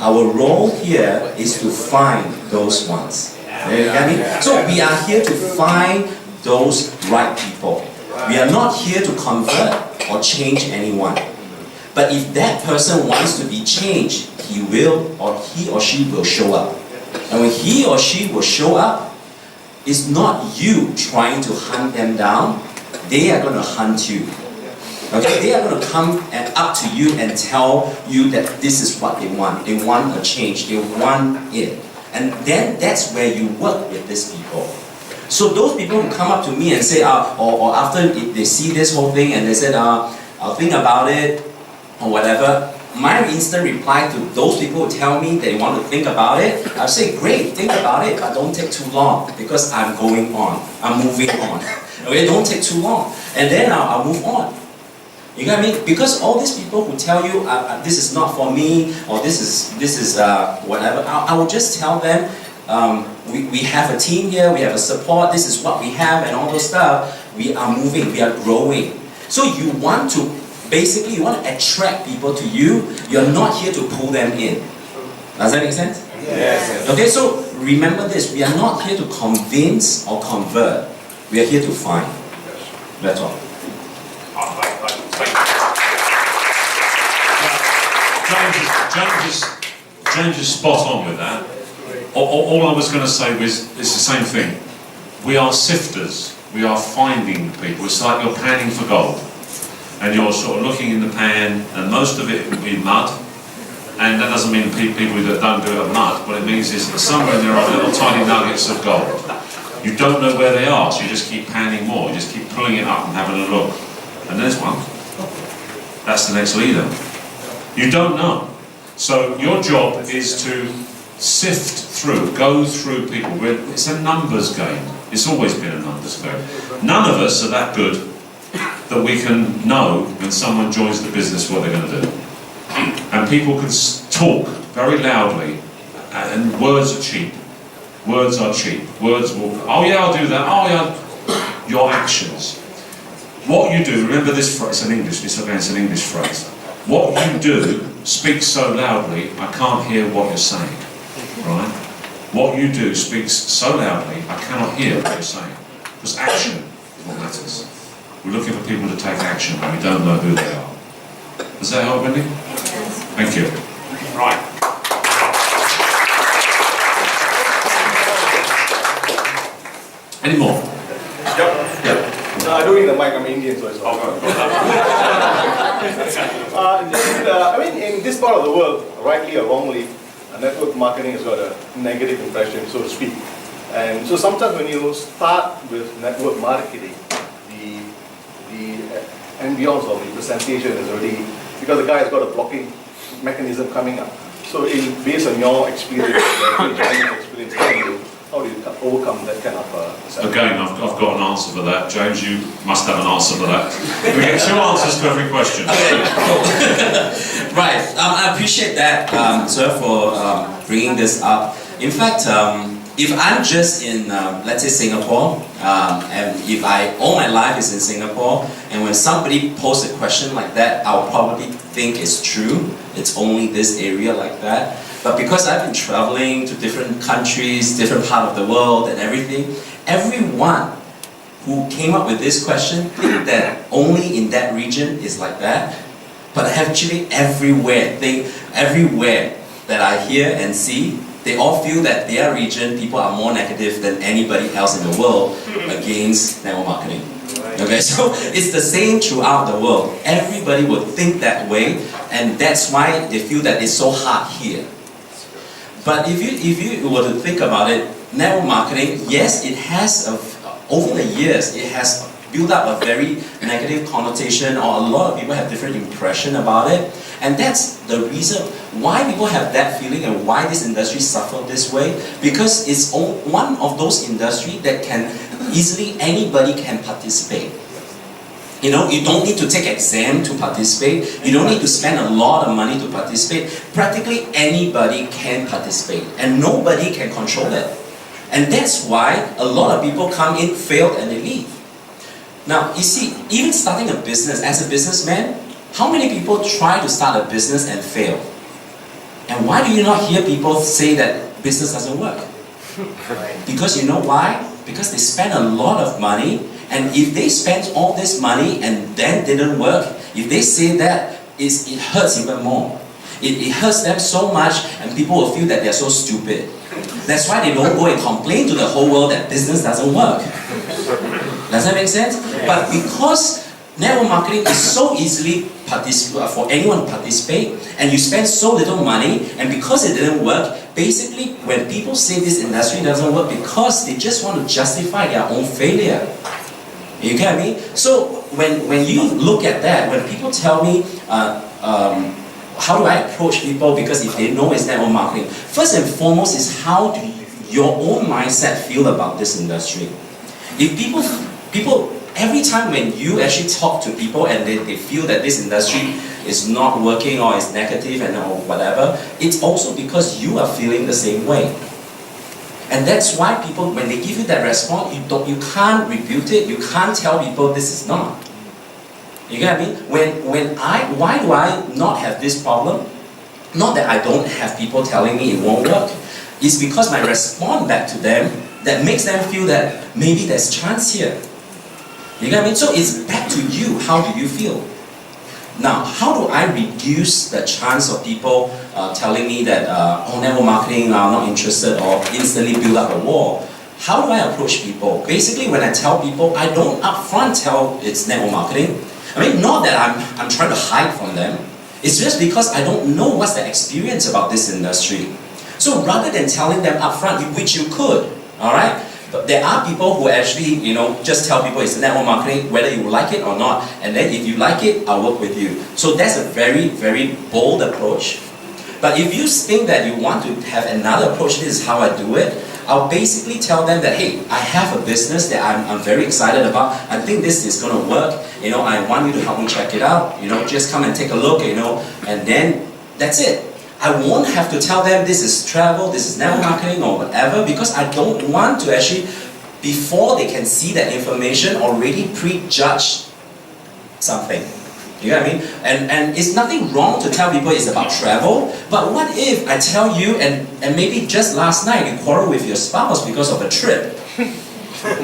Our role here is to find those ones. You get me? So we are here to find those right people. We are not here to convert or change anyone. But if that person wants to be changed, he or she will show up. And when he or she will show up, it's not you trying to hunt them down. They are going to hunt you. Okay? They are going to come up to you and tell you that this is what they want. They want a change. They want it. And then that's where you work with these people. So those people who come up to me and say, or after they see this whole thing and they said, I'll think about it, or whatever, my instant reply to those people who tell me they want to think about it, I'll say, great, think about it, but don't take too long, because I'm going on, I'm moving on. Okay, don't take too long, and then I'll move on. You get what I mean? Because all these people who tell you, this is not for me, or this is whatever, I will just tell them, we have a team here, we have a support, this is what we have, and all those stuff. We are moving, we are growing. So you want to, basically you want to attract people to you, you're not here to pull them in. Does that make sense? Yes. Okay, so remember this, we are not here to convince or convert, we are here to find. That's all. James is spot on with that. All I was going to say was, it's the same thing. We are sifters. We are finding people. It's like you're panning for gold. And you're sort of looking in the pan, and most of it will be mud. And that doesn't mean people that don't do it are mud. What it means is that somewhere there are little tiny nuggets of gold. You don't know where they are, so you just keep panning more. You just keep pulling it up and having a look. And there's one. That's the next leader. You don't know. So your job is to sift through, go through people. It's a numbers game. It's always been a numbers game. None of us are that good that we can know when someone joins the business what they're going to do. And people can talk very loudly, and words are cheap. Words are cheap. Words will, oh yeah, I'll do that, oh yeah. Your actions. What you do, remember this phrase, it's an English phrase. What you do speaks so loudly, I can't hear what you're saying. Right? What you do speaks so loudly, I cannot hear what you're saying. Because action is what matters. We're looking for people to take action, and we don't know who they are. Does that help, Wendy? Yes. Thank you. Right. Any more? Yep. No, I don't need the mic, I'm Indian, so it's all I mean, in this part of the world, rightly or wrongly, network marketing has got a negative impression, so to speak. And so sometimes when you start with network marketing, the ambience or the presentation is already, because the guy has got a blocking mechanism coming up. So based on your experience, how do you overcome that kind of Again, I've got an answer for that. James, you must have an answer for that. We get 2 answers to every question. Okay, cool. Right, I appreciate that, sir, for bringing this up. In fact, if I'm just in, let's say, Singapore, and if all my life is in Singapore, and when somebody posts a question like that, I'll probably think it's true. It's only this area like that. But because I've been traveling to different countries, different part of the world and everything, everyone who came up with this question think that only in that region is like that. But actually everywhere that I hear and see, they all feel that their region, people are more negative than anybody else in the world against network marketing. Okay, so it's the same throughout the world. Everybody will think that way, and that's why they feel that it's so hard here. But if you were to think about it, network marketing, yes, it has, over the years, it has built up a very negative connotation, or a lot of people have different impression about it. And that's the reason why people have that feeling and why this industry suffered this way. Because it's one of those industries that can easily, anybody can participate. You know, you don't need to take exam to participate. You don't need to spend a lot of money to participate. Practically anybody can participate, and nobody can control it. And that's why a lot of people come in, fail, and they leave. Now, you see, even starting a business, as a businessman, how many people try to start a business and fail? And why do you not hear people say that business doesn't work? Because you know why? Because they spend a lot of money, and if they spend all this money and then didn't work, if they say that, it hurts even more. It hurts them so much, and people will feel that they're so stupid. That's why they don't go and complain to the whole world that business doesn't work. Does that make sense? But because network marketing is so easily for anyone to participate, and you spend so little money, and because it didn't work, basically, when people say this industry doesn't work, because they just want to justify their own failure. You get me? So when you look at that, when people tell me, how do I approach people, because if they know it's network marketing, first and foremost is how do your own mindset feel about this industry. If people every time when you actually talk to people and they feel that this industry is not working or is negative and or whatever, it's also because you are feeling the same way. And that's why people, when they give you that response, you can't rebuke it, you can't tell people this is not. You get what I mean? Why do I not have this problem? Not that I don't have people telling me it won't work. It's because my response back to them that makes them feel that maybe there's chance here. You get what I mean? So it's back to you. How do you feel? Now, how do I reduce the chance of people telling me that network marketing, I'm not interested, or instantly build up a wall? How do I approach people? Basically, when I tell people, I don't upfront tell it's network marketing. I mean, not that I'm trying to hide from them. It's just because I don't know what's the experience about this industry. So rather than telling them upfront, which you could, all right? But there are people who actually, just tell people it's network marketing, whether you like it or not, and then if you like it, I'll work with you. So that's a very, very bold approach. But if you think that you want to have another approach, this is how I do it, I'll basically tell them that, hey, I have a business that I'm very excited about. I think this is going to work. I want you to help me check it out. Just come and take a look, and then that's it. I won't have to tell them this is travel, this is network marketing or whatever, because I don't want to actually, before they can see that information, already prejudge something. You know what I mean? And it's nothing wrong to tell people it's about travel, but what if I tell you, and maybe just last night you quarrel with your spouse because of a trip.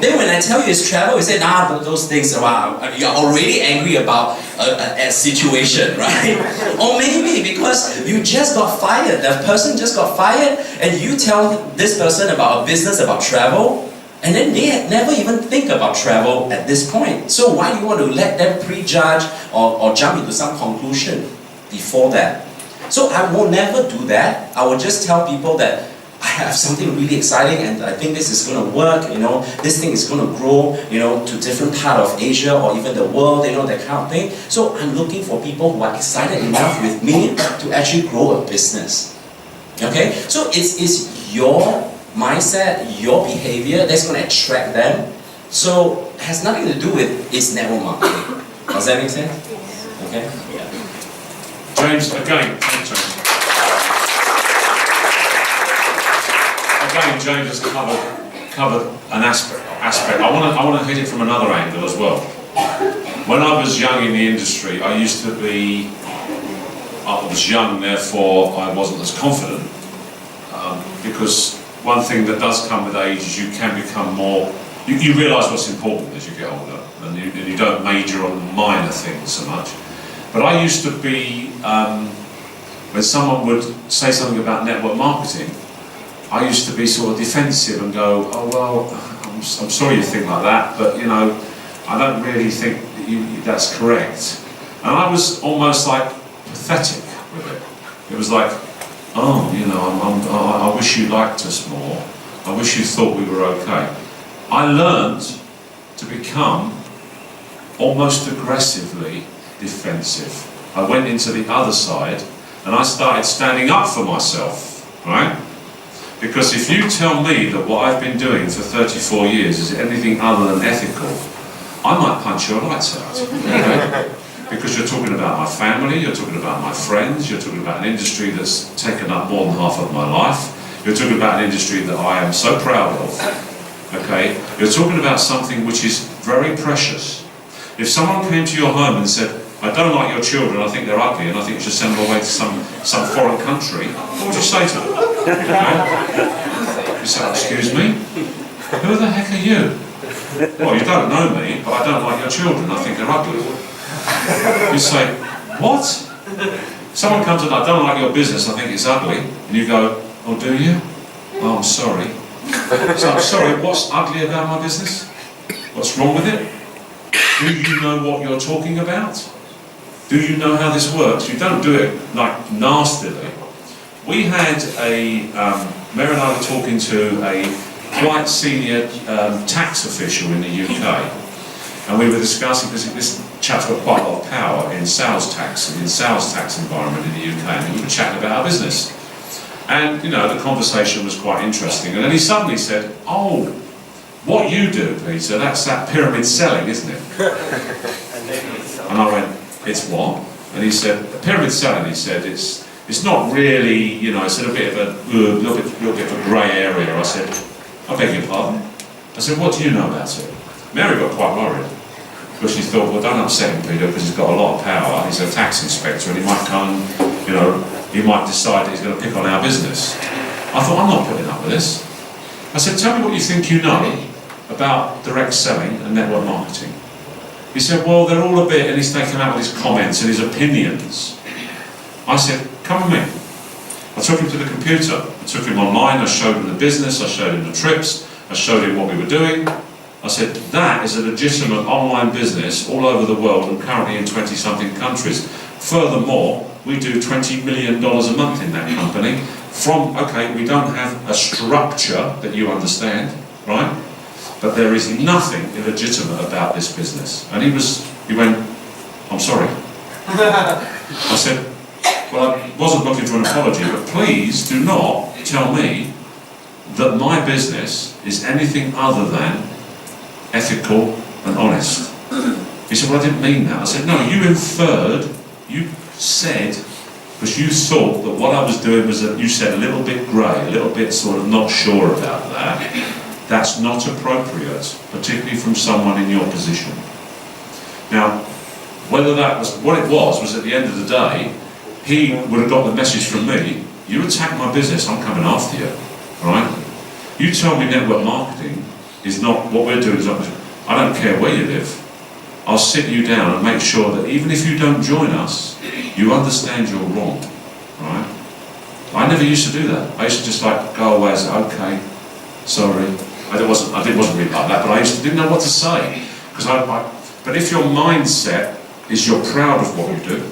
Then when I tell you it's travel, you say, those things, wow, you're already angry about a situation, right? Or maybe because you just got fired, the person just got fired, and you tell this person about a business, about travel, and then they had never even think about travel at this point. So why do you want to let them prejudge or jump into some conclusion before that? So I will never do that. I will just tell people that I have something really exciting and I think this is going to work, this thing is going to grow, to different part of Asia or even the world, that kind of thing. So I'm looking for people who are excited enough with me to actually grow a business. Okay? So it's your mindset, your behavior that's going to attract them. So it has nothing to do with its network marketing. Does that make sense? Okay? James, again, thanks, James. Again, James has covered an aspect. I want to hit it from another angle as well. When I was young in the industry, I was young, therefore I wasn't as confident, because one thing that does come with age is you can become more, you realise what's important as you get older, and you don't major on minor things so much. But I used to be, when someone would say something about network marketing, I used to be sort of defensive and go, oh well, I'm sorry you think like that, but I don't really think that's correct. And I was almost like pathetic with it. It was like, oh, I wish you liked us more. I wish you thought we were okay. I learned to become almost aggressively defensive. I went into the other side and I started standing up for myself, right? Because if you tell me that what I've been doing for 34 years is anything other than ethical, I might punch your lights out. Okay? Because you're talking about my family, you're talking about my friends, you're talking about an industry that's taken up more than half of my life, you're talking about an industry that I am so proud of. Okay? You're talking about something which is very precious. If someone came to your home and said, I don't like your children, I think they're ugly and I think you should send them away to some foreign country, what would you say to them? Okay? You say, excuse me? Who the heck are you? Well, you don't know me, but I don't like your children, I think they're ugly. You say, what? Someone comes and I don't like your business, I think it's ugly, and you go, oh, do you? Oh, I'm sorry. So I'm sorry, what's ugly about my business? What's wrong with it? Do you know what you're talking about? Do you know how this works? You don't do it like nastily. We had a Mary and I were talking to a quite senior tax official in the UK, and we were discussing, because this chap's got quite a lot of power in sales tax environment in the UK, and we were chatting about our business. And, you know, the conversation was quite interesting, and then he suddenly said, "Oh, what you do, Peter, that's that pyramid selling, isn't it?" And I went, "It's what?" And he said, "Pyramid selling," he said, it's not really, you know, it's a bit of a little bit of a grey area." I said, "I beg your pardon?" I said, "What do you know about it?" Mary got quite worried, because she thought, well, don't upset him, Peter, because he's got a lot of power. He's a tax inspector, and he might come, you know, he might decide that he's going to pick on our business. I thought, I'm not putting up with this. I said, "Tell me what you think you know about direct selling and network marketing." He said, "Well, they're all a bit," and he's taken out with his comments and his opinions. I said, "Come with me." I took him to the computer. I took him online. I showed him the business. I showed him the trips. I showed him what we were doing. I said, "That is a legitimate online business all over the world and currently in 20-something countries. Furthermore, we do $20 million a month in that company. Okay, we don't have a structure that you understand, right? But there is nothing illegitimate about this business." And he went, "I'm sorry." I said, "Well, I wasn't looking for an apology, but please do not tell me that my business is anything other than ethical and honest." He said, "Well, I didn't mean that." I said, "No, you inferred, you said, because you thought that what I was doing was that you said a little bit grey, a little bit sort of not sure about that. That's not appropriate, particularly from someone in your position." Now, whether that was what it was at the end of the day, he would have got the message from me, "You attack my business, I'm coming after you," right? You tell me network marketing is not what we're doing. I don't care where you live. I'll sit you down and make sure that even if you don't join us, you understand you're wrong, right? I never used to do that. I used to just like go away and say, "Okay, sorry." I wasn't really like that, but I didn't know what to say. But if your mindset is you're proud of what you do,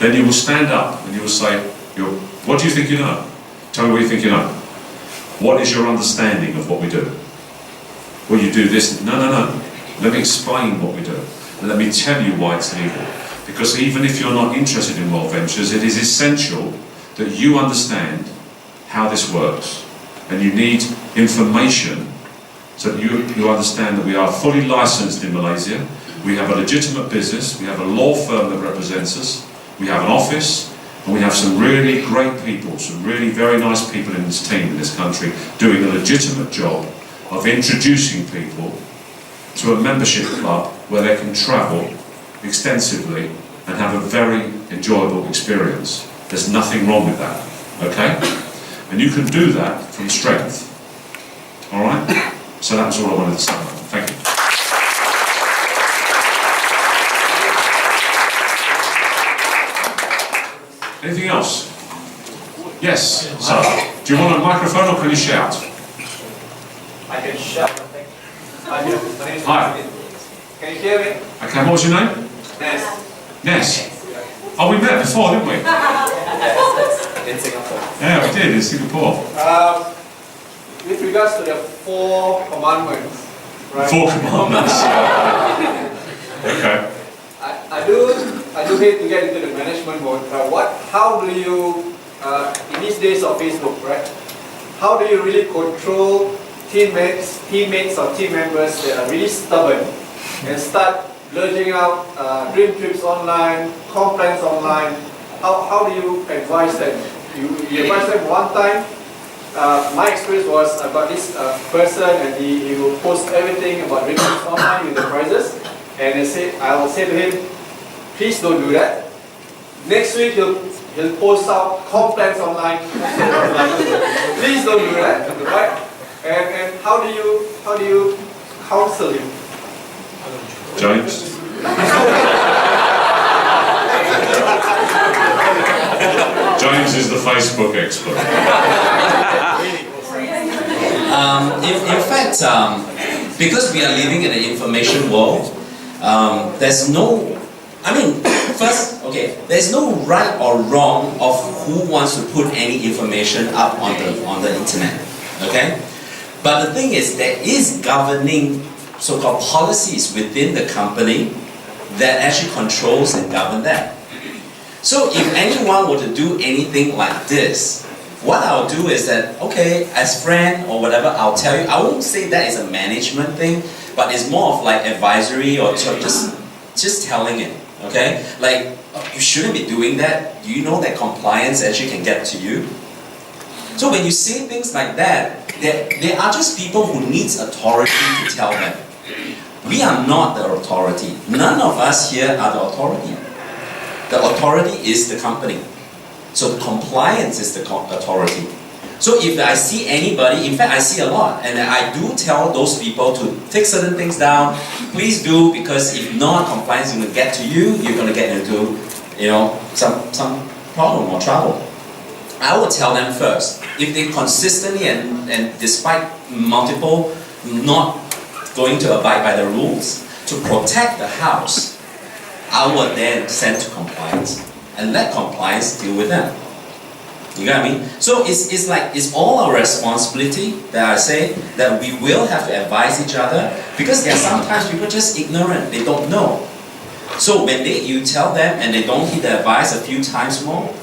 then you will stand up and you will say, "What do you think you know? Tell me what you think you know. What is your understanding of what we do?" "Well, you do this." No. Let me explain what we do. And let me tell you why it's legal. Because even if you're not interested in World Ventures, it is essential that you understand how this works. And you need information so that you understand that we are fully licensed in Malaysia. We have a legitimate business. We have a law firm that represents us. We have an office. And we have some really great people, some really very nice people in this team in this country doing a legitimate job of introducing people to a membership club where they can travel extensively and have a very enjoyable experience. There's nothing wrong with that, okay? And you can do that from strength, all right? So that was all I wanted to say. Thank you. Anything else? Yes, so, do you want a microphone or can you shout? I can shout. Hi. Can you hear me? Okay, what was your name? Yes. Ness. Oh, we met before, didn't we? In Singapore. Yeah, we did, in Singapore. With regards to the 4 commandments, right? 4 commandments. Okay. I do hate to get into the management mode. How do you, in these days of Facebook, right? How do you really control teammates or team members that are really stubborn and start blurting out dream trips online, complaints online? How do you advise them? You advise them one time. My experience was I've got this person and he will post everything about dream trips online with the prices, and I will say to him, "Please don't do that." Next week he'll post out complaints online. Please don't do that, right? And how do you counsel him? James? James is the Facebook expert. In fact, because we are living in an information world, there's no I mean, first, okay, there's no right or wrong of who wants to put any information up on the internet, okay? But the thing is, there is governing so-called policies within the company that actually controls and govern that. So if anyone were to do anything like this, what I'll do is that, okay, as friend or whatever, I'll tell you, I won't say that is a management thing, but it's more of like advisory or just telling it, okay? Like, you shouldn't be doing that. Do you know that compliance actually can get to you? So when you say things like that, there are just people who needs authority to tell them. We are not the authority. None of us here are the authority. The authority is the company. So compliance is the authority. So if I see anybody, in fact I see a lot, and I do tell those people to take certain things down, please do, because if not, compliance is going to get to you, you're going to get into, some problem or trouble. I will tell them first, if they consistently and despite multiple not going to abide by the rules, to protect the house, I will then send to compliance and let compliance deal with them. You get what I mean? So it's like, it's all our responsibility that I say that we will have to advise each other, because there are sometimes people just ignorant, they don't know. So when you tell them and they don't heed the advice a few times more,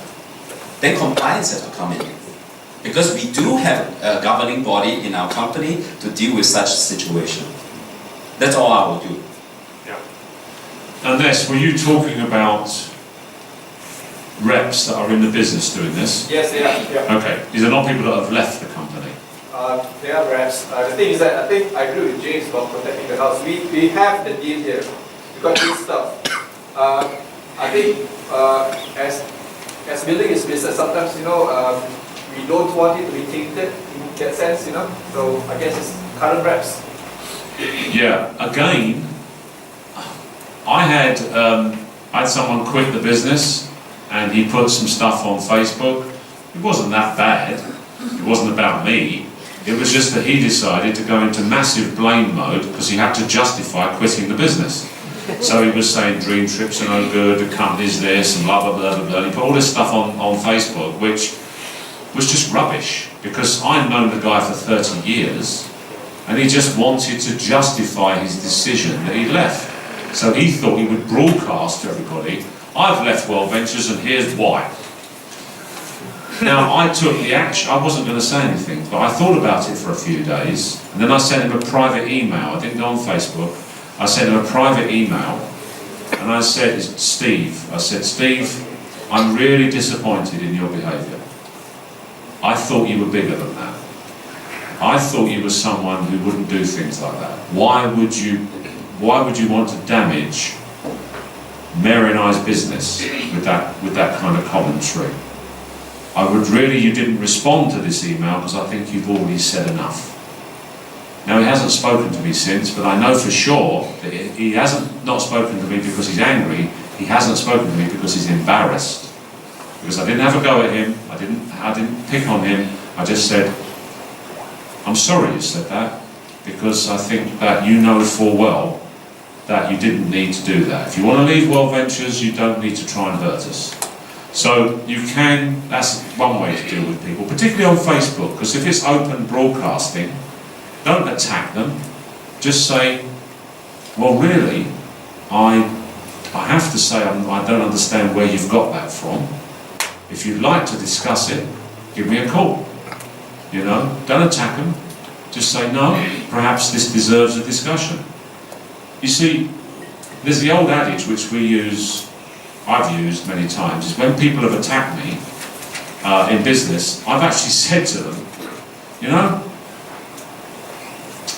then compliance has to come in. Because we do have a governing body in our company to deal with such situation. That's all I will do. Unless, were you talking about reps that are in the business doing this? Yes, yeah. Okay. Is there not people that have left the company? They are reps. The thing is that I think I agree with James about protecting the house. We have the deal here. We got this stuff. I think as building is business, sometimes we don't want it to be tainted in that sense, So I guess it's current reps. Yeah. Again, I had someone quit the business, and he put some stuff on Facebook. It wasn't that bad. It wasn't about me. It was just that he decided to go into massive blame mode because he had to justify quitting the business. So he was saying dream trips are no good, the company's this, and blah, blah, blah, blah, blah. He put all this stuff on Facebook, which was just rubbish, because I'd known the guy for 30 years, and he just wanted to justify his decision that he left. So he thought he would broadcast to everybody, I've left World Ventures and here's why. Now, I took the action. I wasn't going to say anything, but I thought about it for a few days, and then I sent him a private email. I didn't go on Facebook. I sent him a private email, and I said, Steve, I'm really disappointed in your behaviour. I thought you were bigger than that. I thought you were someone who wouldn't do things like that. Why would you want to damage Mary and I's business with that kind of commentary? You didn't respond to this email because I think you've already said enough. Now, he hasn't spoken to me since, but I know for sure that he hasn't not spoken to me because he's angry. He hasn't spoken to me because he's embarrassed. Because I didn't have a go at him, I didn't pick on him, I just said, I'm sorry you said that, because I think that you know full well that you didn't need to do that. If you want to leave World Ventures, you don't need to try and hurt us. So that's one way to deal with people, particularly on Facebook, because if it's open broadcasting, don't attack them. Just say, well, really, I have to say I don't understand where you've got that from. If you'd like to discuss it, give me a call. Don't attack them. Just say, no, perhaps this deserves a discussion. You see, there's the old adage which I've used many times, is when people have attacked me in business, I've actually said to them,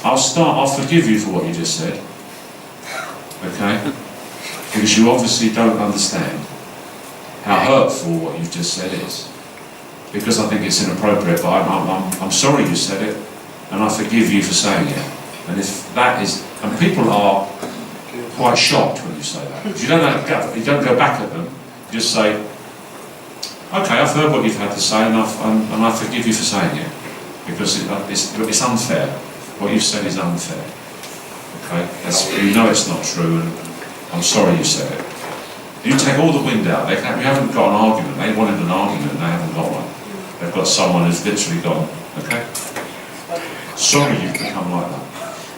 I'll forgive you for what you just said, okay? Because you obviously don't understand how hurtful what you've just said is. Because I think it's inappropriate, but I'm sorry you said it, and I forgive you for saying it. And if that is, and people are quite shocked when you say that. Because you don't go back at them. You just say, okay, I've heard what you've had to say, and I forgive you for saying it, because it's unfair. What you've said is unfair. Okay, you know it's not true, and I'm sorry you said it. You take all the wind out. We haven't got an argument. They wanted an argument, and they haven't got one. They've got someone who's literally gone, okay? Sorry you've become like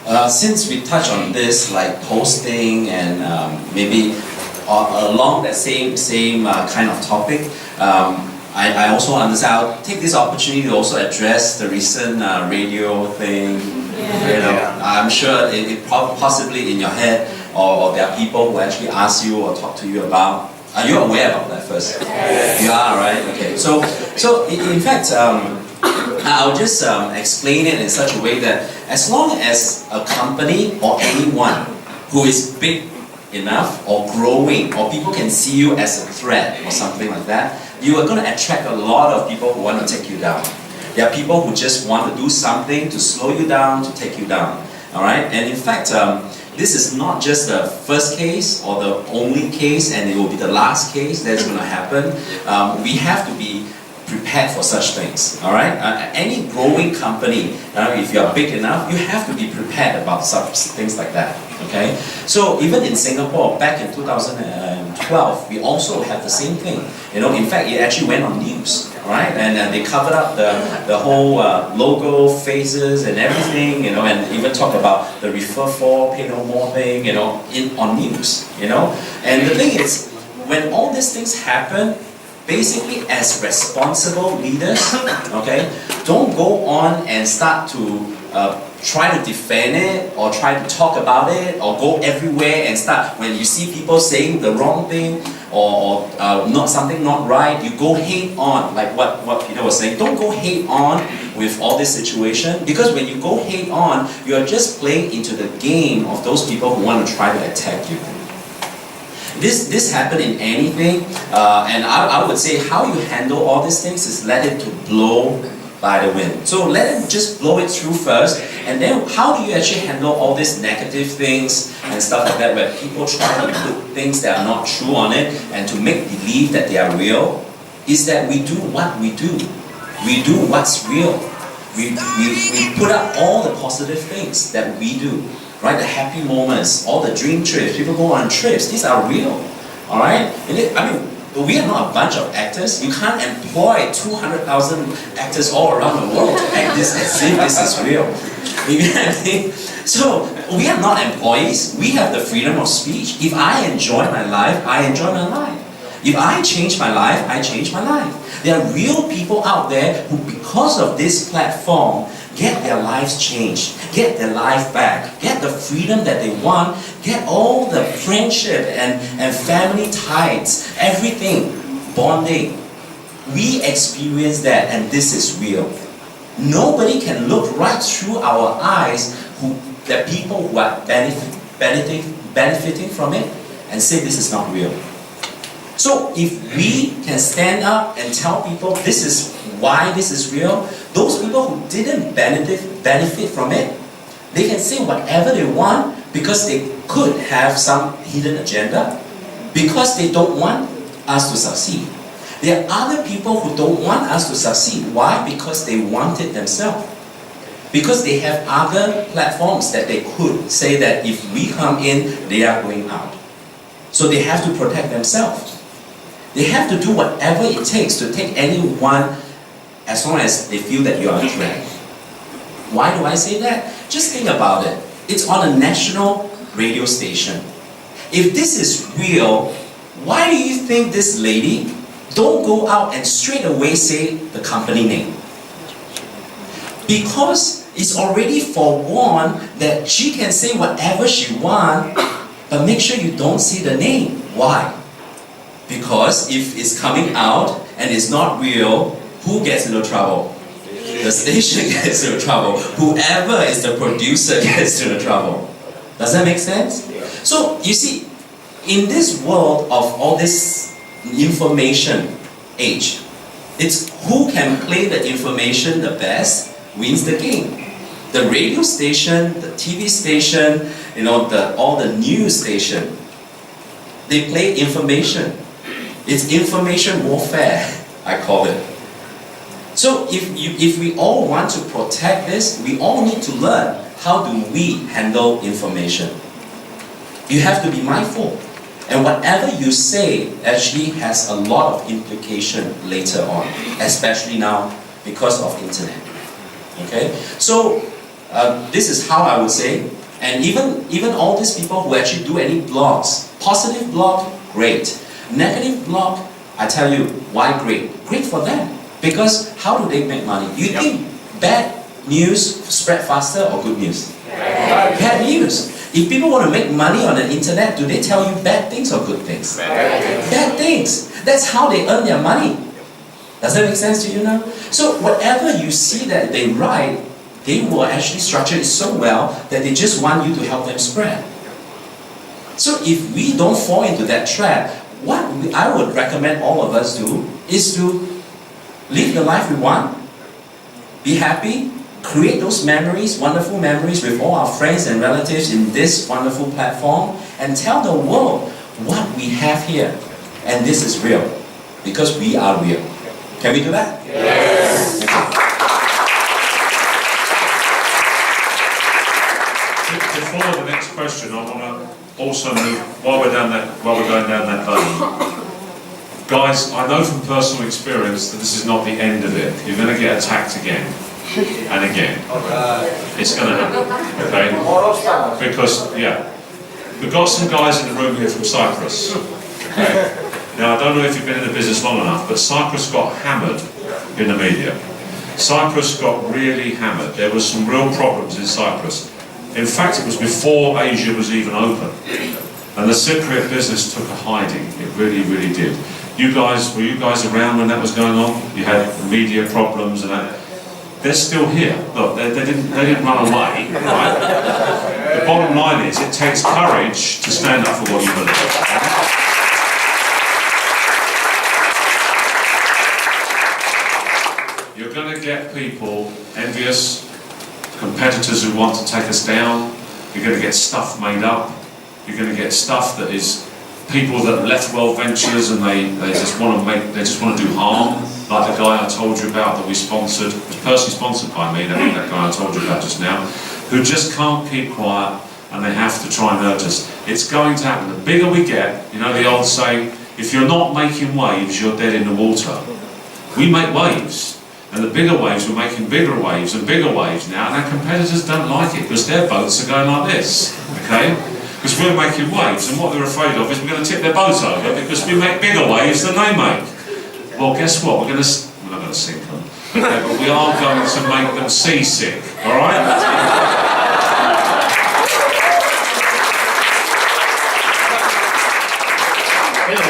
that. Since we touch on this, like posting and maybe along that same kind of topic, I also understand. I'll take this opportunity to also address the recent radio thing. You know, I'm sure it possibly in your head, or there are people who actually ask you or talk to you about. Are you aware of that first? Yes. You are, right? Okay. So in fact, I'll just explain it in such a way that as long as a company or anyone who is big enough or growing, or people can see you as a threat or something like that, you are going to attract a lot of people who want to take you down. There are people who just want to do something to slow you down, to take you down. All right? And in fact, this is not just the first case or the only case, and it will be the last case that's going to happen. We have to be prepared for such things. All right? Any growing company, if you are big enough, you have to be prepared about such things like that. Okay? So even in Singapore, back in 2012, we also had the same thing. You know, in fact, it actually went on news. Right, and they covered up the whole logo, faces, and everything, you know, and even talk about the refer for, pay no more thing, you know, on news, you know. And the thing is, when all these things happen, basically as responsible leaders, okay, don't go on and start to try to defend it or try to talk about it or go everywhere and start, when you see people saying the wrong thing or not something not right, you go hate on, like what Peter was saying. Don't go hate on with all this situation, because when you go hate on, you are just playing into the game of those people who want to try to attack you. This happened in anything, and I would say how you handle all these things is let it to blow by the wind. So let it just blow it through first, and then how do you actually handle all these negative things and stuff like that, where people try to put things that are not true on it and to make believe that they are real, is that we do what we do. We do what's real. We put up all the positive things that we do, right? The happy moments, all the dream trips, people go on trips, these are real, all right? I mean, we are not a bunch of actors. You can't employ 200,000 actors all around the world to act this as if this is real. You know what I mean? So, we are not employees. We have the freedom of speech. If I enjoy my life, I enjoy my life. If I change my life, I change my life. There are real people out there who, because of this platform, get their lives changed, get their life back, get the freedom that they want, get all the friendship and family ties, everything, bonding. We experience that, and this is real. Nobody can look right through our eyes, the people who are benefiting from it, and say this is not real. So if we can stand up and tell people this is why this is real, those people who didn't benefit from it, they can say whatever they want because they could have some hidden agenda, because they don't want us to succeed. There are other people who don't want us to succeed. Why? Because they want it themselves. Because they have other platforms that they could say that if we come in, they are going out. So they have to protect themselves. They have to do whatever it takes to take anyone as long as they feel that you are a threat. Why do I say that? Just think about it. It's on a national radio station. If this is real, why do you think this lady don't go out and straight away say the company name? Because it's already forewarned that she can say whatever she wants, but make sure you don't say the name. Why? Because if it's coming out and it's not real, who gets into trouble? The station gets into trouble. Whoever is the producer gets into trouble. Does that make sense? So, you see, in this world of all this information age, it's who can play the information the best wins the game. The radio station, the TV station, you know, all the news station, they play information. It's information warfare, I call it. So if we all want to protect this, we all need to learn how do we handle information. You have to be mindful. And whatever you say actually has a lot of implication later on, especially now because of internet. Okay, so this is how I would say, and even all these people who actually do any blogs, positive blog, great. Negative blog, I tell you, why great? Great for them. Because how do they make money? You think bad news spread faster or good news? Bad news. If people want to make money on the internet, do they tell you bad things or good things? Bad things. That's how they earn their money. Does that make sense to you now? So whatever you see that they write, they will actually structure it so well that they just want you to help them spread. So if we don't fall into that trap, what I would recommend all of us do is to live the life we want, be happy, create those memories, wonderful memories with all our friends and relatives in this wonderful platform, and tell the world what we have here. And this is real, because we are real. Can we do that? Yes. Before the next question, I want to also move, while we're going down that lane. Guys, I know from personal experience that this is not the end of it. You're going to get attacked again. And again. It's going to happen, okay? Because, yeah, we've got some guys in the room here from Cyprus. Okay? Now, I don't know if you've been in the business long enough, but Cyprus got hammered in the media. Cyprus got really hammered. There was some real problems in Cyprus. In fact, it was before Asia was even open. And the Cypriot business took a hiding. It really, really did. Were you guys around when that was going on? You had media problems and that. They're still here. Look, they didn't run away, right? The bottom line is, it takes courage to stand up for what you believe. You're going to get people envious, competitors who want to take us down. You're going to get stuff made up. You're going to get stuff that is people that left World Ventures and they just want to do harm. Like the guy I told you about that we sponsored, was personally sponsored by me, that guy I told you about just now, who just can't keep quiet and they have to try and hurt us. It's going to happen. The bigger we get, you know the old saying, if you're not making waves, you're dead in the water. We make waves, and the bigger waves, we're making bigger waves and bigger waves now, and our competitors don't like it because their boats are going like this, okay? Because we're making waves, and what they're afraid of is we're going to tip their boat over because we make bigger waves than they make. Well, guess what? We're not going to sink them, okay, but we are going to make them seasick, all right? Hello,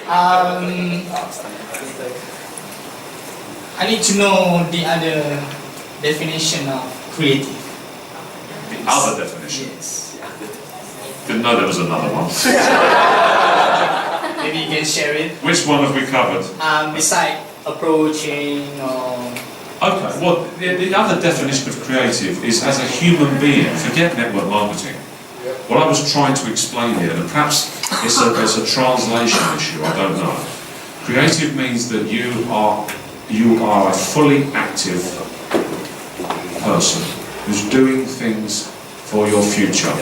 hi. I need to know the other definition of creative. The other definition? Yes. Didn't know there was another one. Maybe you can share it. Which one have we covered? Beside approaching or... Okay, well, the other definition of creative is as a human being. Forget network marketing. What I was trying to explain here, and perhaps it's a translation issue, I don't know. Creative means that you are a fully active person who's doing things for your future.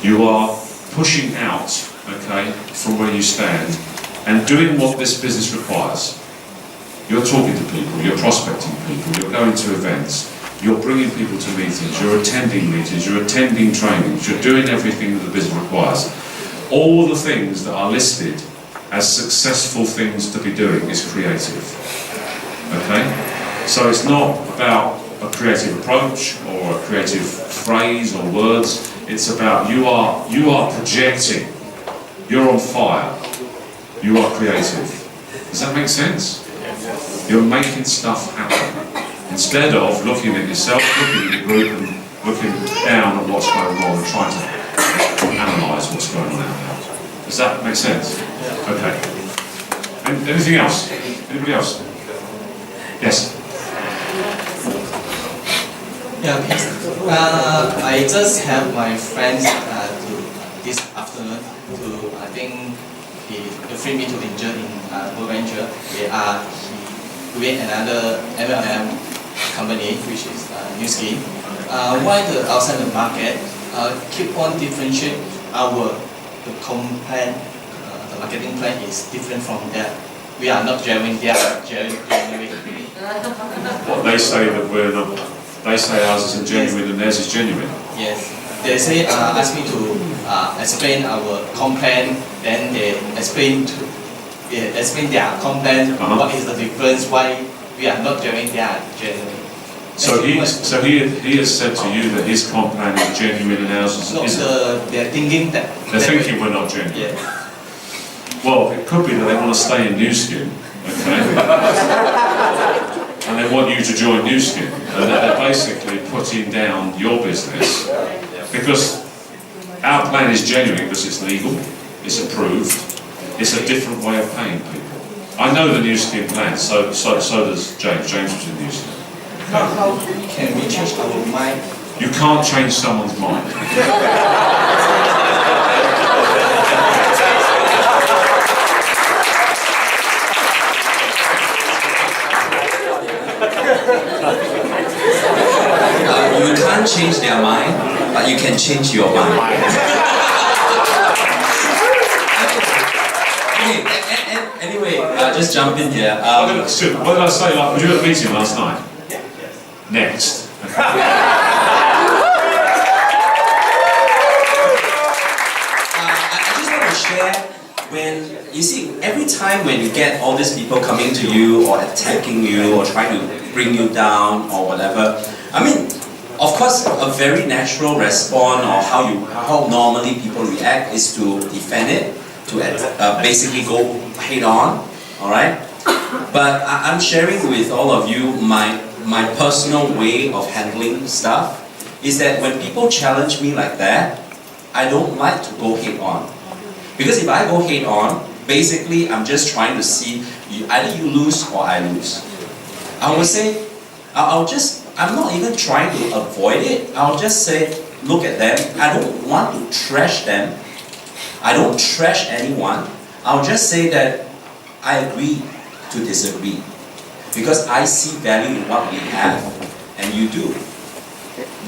You are pushing out, okay, from where you stand and doing what this business requires. You're talking to people, you're prospecting people, you're going to events, you're bringing people to meetings, you're attending meetings, you're attending trainings, you're doing everything that the business requires. All the things that are listed as successful things to be doing is creative. Okay? So it's not about a creative approach or a creative phrase or words. It's about you are projecting. You're on fire. You are creative. Does that make sense? You're making stuff happen. Instead of looking at yourself, looking at the group and looking down at what's going on and trying to analyse what's going on out there. Does that make sense? Okay. Anything else? Anybody else? Yes? Yeah, I just have my friends this afternoon to, I think, he referred me to the India in World Venture. They are doing another MLM company, which is Newsky. Why the outside the market keep on differentiate the marketing plan is different from that. We are not genuine, they are genuine. What they say that we're not, they say ours isn't genuine and theirs is genuine. Yes. They say ask me to explain our complaint, then they explain their complaint. What is the difference? Why we are not genuine? They are genuine. So he has said to you that his comp plan is genuine and ours isn't. They're thinking that. They're thinking we're not genuine. Yeah. Well, it could be that they want to stay in New Skin, okay? And they want you to join New Skin, and they're basically putting down your business because our plan is genuine because it's legal, it's approved, it's a different way of paying people. I know the New Skin plan, so does James. James was in New Skin. How can we change our mind? You can't change someone's mind. You can't change their mind, but you can change your mind. Anyway, just jump in here. What did I say? Like, were you at the meeting last night? Next. I just want to share, when you see, every time when you get all these people coming to you or attacking you or trying to bring you down or whatever, I mean, of course, a very natural response or how normally people react is to defend it, to basically go head on, all right? But I'm sharing with all of you my personal way of handling stuff is that when people challenge me like that, I don't like to go head on. Because if I go head on, basically I'm just trying to see either you lose or I lose. I will say, I'm not even trying to avoid it. I'll just say, look at them. I don't want to trash them. I don't trash anyone. I'll just say that I agree to disagree. Because I see value in what we have, and you do.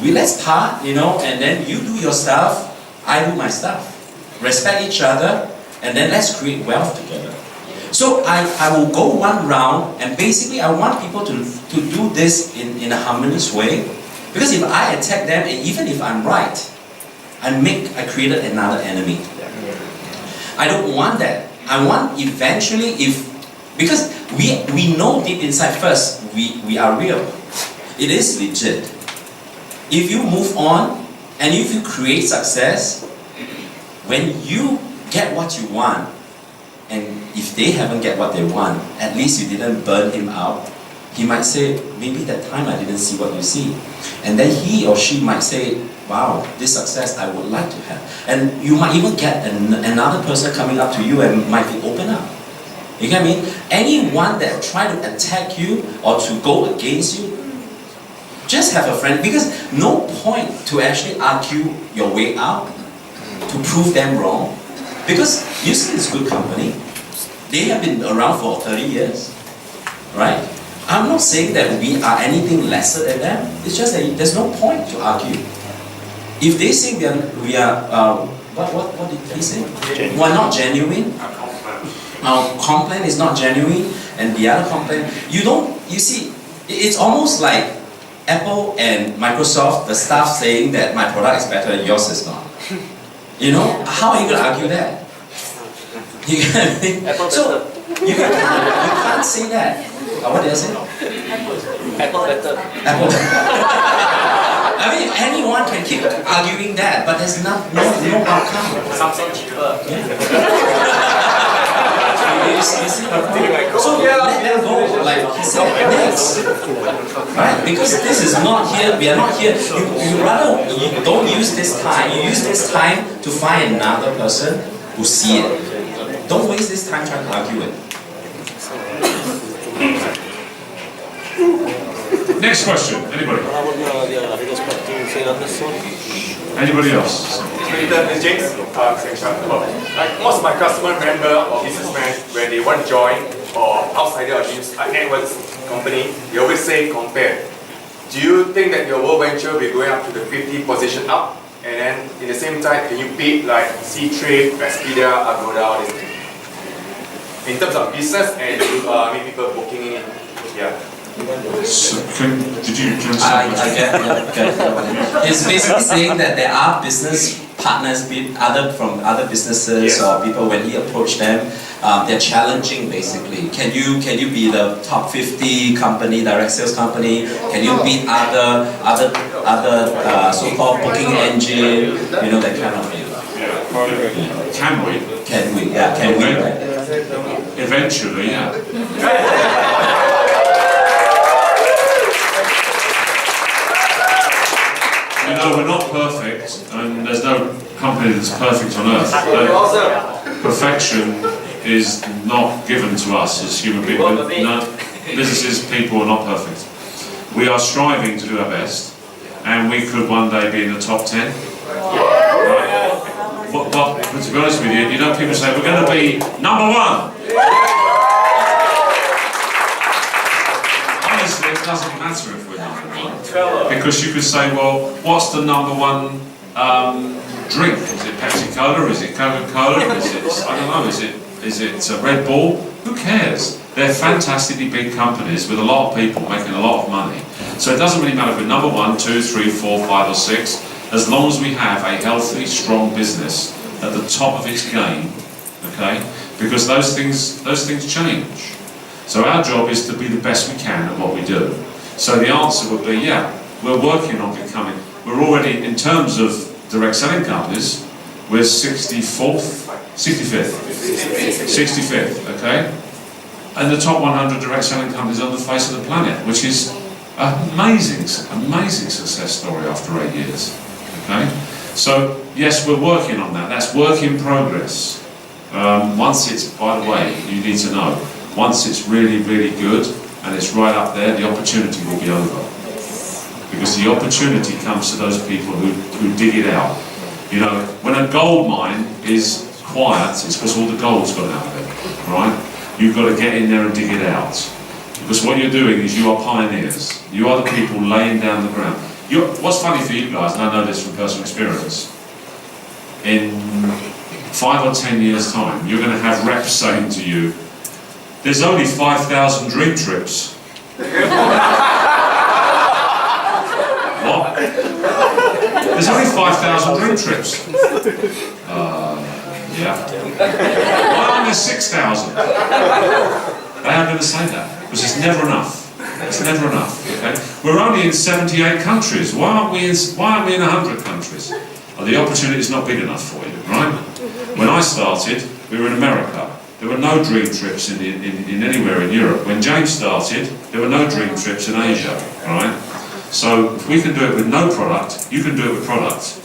Let's part, and then you do your stuff, I do my stuff. Respect each other, and then let's create wealth together. So I will go one round, and basically I want people to do this in a harmonious way. Because if I attack them, and even if I'm right, I created another enemy. I don't want that. I want eventually, because we know deep inside first, we are real. It is legit. If you move on, and if you create success, when you get what you want, and if they haven't get what they want, at least you didn't burn him out. He might say, maybe that time I didn't see what you see. And then he or she might say, wow, this success I would like to have. And you might even get another person coming up to you and might be open up. You get me? Anyone that try to attack you or to go against you, just have a friend, because no point to actually argue your way out, to prove them wrong. Because New Skin is good company. They have been around for 30 years, right? I'm not saying that we are anything lesser than them. It's just that there's no point to argue. If they say we are what did he say? We're not genuine. Our complaint is not genuine, and the other complaint, you see, it's almost like Apple and Microsoft, the staff saying that my product is better and yours is not. How are you going to argue that? You get me? So, you can't say that. What did I say? Apple better. Apple better. I mean, anyone can keep arguing that, but there's no outcome. Samsung cheaper. So let them go, like he said, next. Right? Because this is not here, we are not here. You rather, you don't use this time, you use this time to find another person who see it. Don't waste this time trying to argue it. Next question. Anybody? Anybody else? James, like most of my customer member or businessmen, when they want to join or outsider of this networks company, they always say compare. Do you think that your World Venture will be going up to the 50 position up? And then in the same time, can you beat like C-Trade, Expedia, Agoda, all these things? in terms of business and people booking in. Yeah. So, did you I get It's basically saying that there are business partners, from other businesses or people, when he approached them, they're challenging basically. Can you be the top 50 company, direct sales company? Can you beat other so-called booking engine? You know, that kind of thing. Can we? Can we? Yeah, can we? Right? Eventually, yeah. You know, we're not perfect, and there's no company that's perfect on earth. Perfection is not given to us as human beings. No, businesses, people are not perfect. We are striving to do our best, and we could one day be in the top 10. Right? But to be honest with you, people say, we're going to be number 1. Honestly, it doesn't matter if we're number 1. Because you could say, well, what's the number 1 drink? Is it Pepsi Cola? Is it Coca-Cola? Is it, I don't know, is it Red Bull? Who cares? They're fantastically big companies with a lot of people making a lot of money. So it doesn't really matter if we're number 1, 2, 3, 4, 5 or 6, as long as we have a healthy, strong business at the top of its game, okay? Because those things change. So our job is to be the best we can at what we do. So the answer would be, yeah, we're working on becoming, we're already, in terms of direct selling companies, we're 65th, okay? And the top 100 direct selling companies on the face of the planet, which is an amazing success story after 8 years, okay? So, yes, we're working on that. That's work in progress. Once it's, by the way, you need to know, once it's really, really good and it's right up there, the opportunity will be over. Because the opportunity comes to those people who dig it out. You know, when a gold mine is quiet, it's because all the gold's gone out of it, right? You've got to get in there and dig it out. Because what you're doing is you are pioneers. You are the people laying down the ground. What's funny for you guys, and I know this from personal experience, in 5 or 10 years' time, you're going to have reps saying to you, there's only 5,000 dream trips. What? There's only 5,000 dream trips. Yeah. Why aren't there 6,000? They are going to say that, because it's never enough. It's never enough. Okay? We're only in 78 countries. Why aren't we in 100 countries? Well, the opportunity is not big enough for you, right? When I started, we were in America. There were no dream trips in anywhere in Europe. When James started, there were no dream trips in Asia, right? So if we can do it with no product, you can do it with product.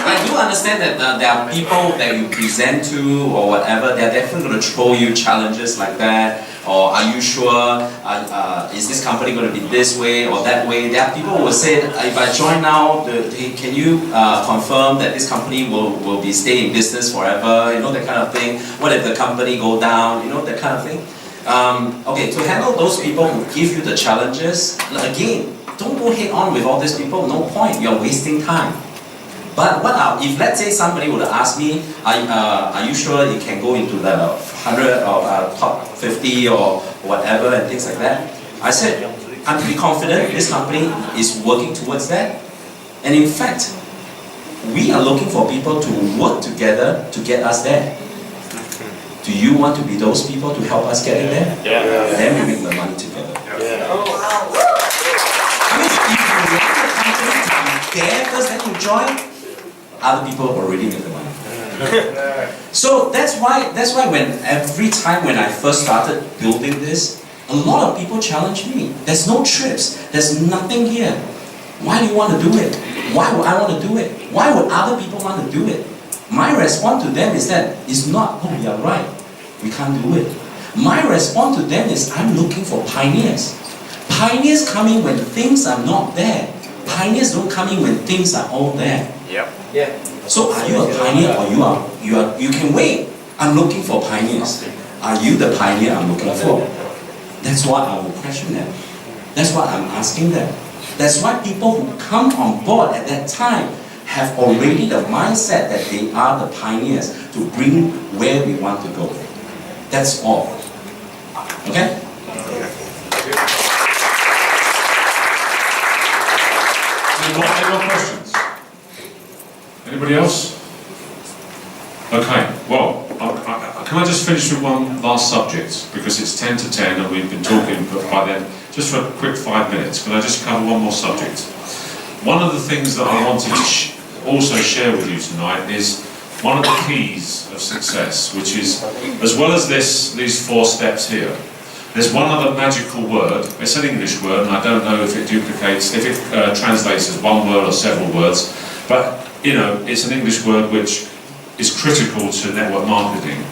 I do understand that there are people that you present to or whatever, they're definitely going to throw you challenges like that. Or are you sure, is this company going to be this way or that way? There are people who will say, if I join now, can you confirm that this company will be stay in business forever? You know, that kind of thing. What if the company go down? You know, that kind of thing. Okay, to handle those people who give you the challenges, again, don't go head on with all these people, no point, you're wasting time. But if let's say somebody would ask me, are you sure you can go into the 100 or top 50 or whatever and things like that? I said, I'm pretty confident this company is working towards that. And in fact, we are looking for people to work together to get us there. Do you want to be those people to help us get in there? Yeah. Then we make the money together. Yeah. I mean, if you want the company to be there first, then you join, other people already make the money. So that's why when every time when I first started building this, a lot of people challenge me. There's no trips, there's nothing here. Why do you want to do it? Why would I want to do it? Why would other people want to do it? My response to them is that it's not, oh, you're right, we can't do it. My response to them is, I'm looking for pioneers. Pioneers come in when things are not there. Pioneers don't come in when things are all there. Yep. Yeah. So are you a pioneer or you can wait? I'm looking for pioneers. Are you the pioneer I'm looking for? That's what I will question them. That's what I'm asking them. That's why people who come on board at that time have already the mindset that they are the pioneers to bring where we want to go. That's all. Okay? Any more questions? Anybody else? Okay, well, can I just finish with one last subject? Because it's 10 to 10 and we've been talking by then, just for a quick 5 minutes. Can I just cover one more subject? One of the things that I wanted to also share with you tonight is one of the keys of success, which is, as well as these 4 steps here, there's one other magical word. It's an English word, and I don't know if it duplicates, if it translates as one word or several words, but you know, it's an English word which is critical to network marketing,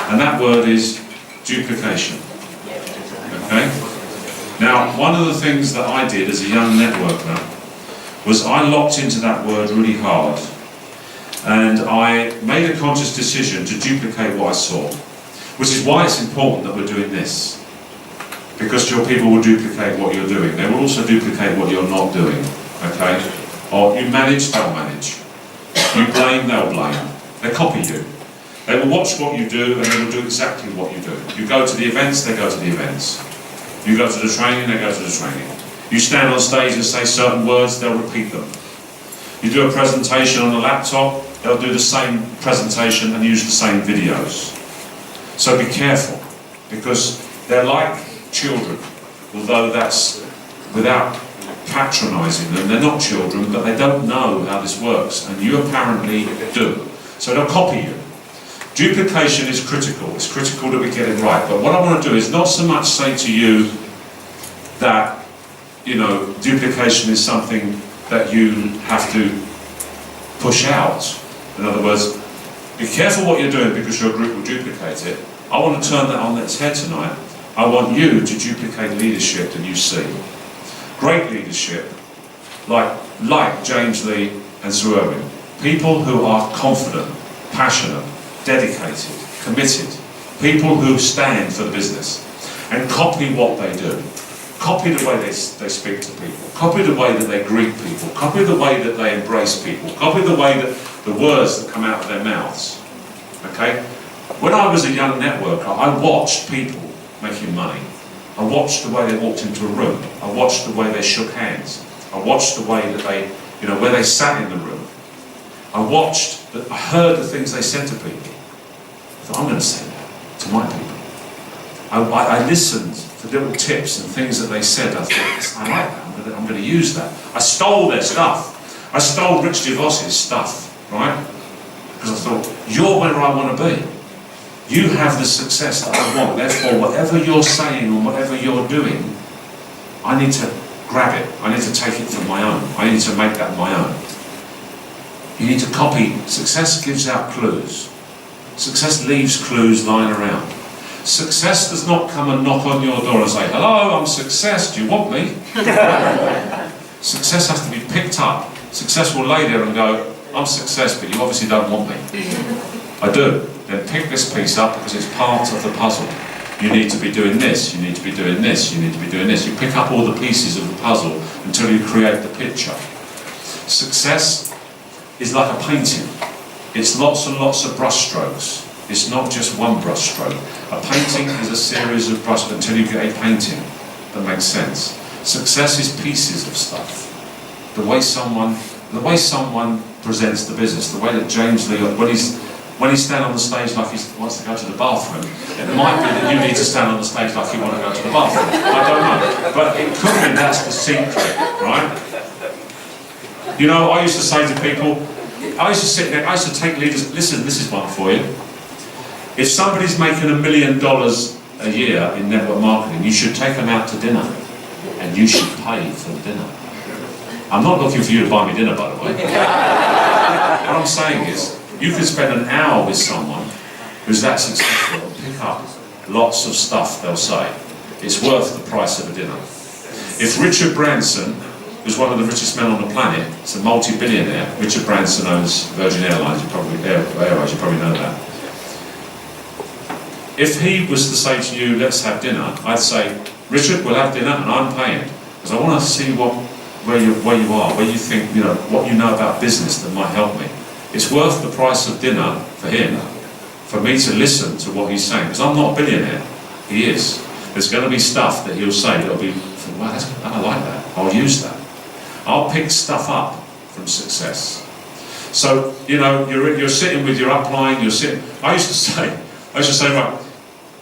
and that word is duplication. Okay? Now, one of the things that I did as a young networker was I locked into that word really hard, and I made a conscious decision to duplicate what I saw, which is why it's important that we're doing this. Because your people will duplicate what you're doing. They will also duplicate what you're not doing. Okay? Or you manage, they'll manage. You blame, they'll blame. They copy you. They will watch what you do and they will do exactly what you do. You go to the events, they go to the events. You go to the training, they go to the training. You stand on stage and say certain words, they'll repeat them. You do a presentation on a laptop, they'll do the same presentation and use the same videos. So be careful, because they're like children, although that's without patronising them. They're not children, but they don't know how this works, and you apparently do. So they'll copy you. Duplication is critical. It's critical that we get it right. But what I want to do is not so much say to you that, you know, duplication is something that you have to push out. In other words, be careful what you're doing because your group will duplicate it. I want to turn that on its head tonight. I want you to duplicate leadership that you see. Great leadership, like James Lee and Sir Erwin. People who are confident, passionate, dedicated, committed. People who stand for the business. And copy what they do. Copy the way they speak to people. Copy the way that they greet people. Copy the way that they embrace people. Copy the way that the words that come out of their mouths. Okay? When I was a young networker, I watched people making money. I watched the way they walked into a room. I watched the way they shook hands. I watched the way that they, you know, where they sat in the room. I heard the things they said to people. I thought, I'm going to say that to my people. I listened to little tips and things that they said. I thought, I like that. I'm going to use that. I stole their stuff. I stole Rich DeVos's stuff, right? Because I thought, you're where I want to be. You have the success that I want. Therefore, whatever you're saying or whatever you're doing, I need to grab it. I need to take it for my own. I need to make that my own. You need to copy. Success gives out clues. Success leaves clues lying around. Success does not come and knock on your door and say, hello, I'm Success, do you want me? Success has to be picked up. Success will lay there and go, I'm Success, but you obviously don't want me. I do. Then pick this piece up because it's part of the puzzle. You need to be doing this, you need to be doing this, you need to be doing this. You pick up all the pieces of the puzzle until you create the picture. Success is like a painting. It's lots and lots of brush strokes. It's not just one brush stroke. A painting is a series of brushes until you get a painting that makes sense. Success is pieces of stuff. The way someone presents the business, the way that James Lee, when he's standing on the stage like he wants to go to the bathroom, it might be that you need to stand on the stage like you want to go to the bathroom. I don't know. But it could be that's the secret, right? You know, I used to say to people, I used to sit there, I used to take leaders, listen, this is one for you. If somebody's making $1 million a year in network marketing, you should take them out to dinner. And you should pay for the dinner. I'm not looking for you to buy me dinner, by the way. What I'm saying is, you could spend an hour with someone who's that successful and pick up lots of stuff they'll say. It's worth the price of a dinner. If Richard Branson, who's one of the richest men on the planet, is a multi-billionaire, Richard Branson owns Virgin Airlines, you probably know that. If he was to say to you, let's have dinner, I'd say, Richard, we'll have dinner and I'm paying. Because I want to see what where you are, where you think, you know, what you know about business that might help me. It's worth the price of dinner for him, for me to listen to what he's saying, because I'm not a billionaire. He is. There's going to be stuff that he'll say that'll be, wow, I like that. I'll use that. I'll pick stuff up from success. So, you know, you're sitting with your upline, I used to say, right,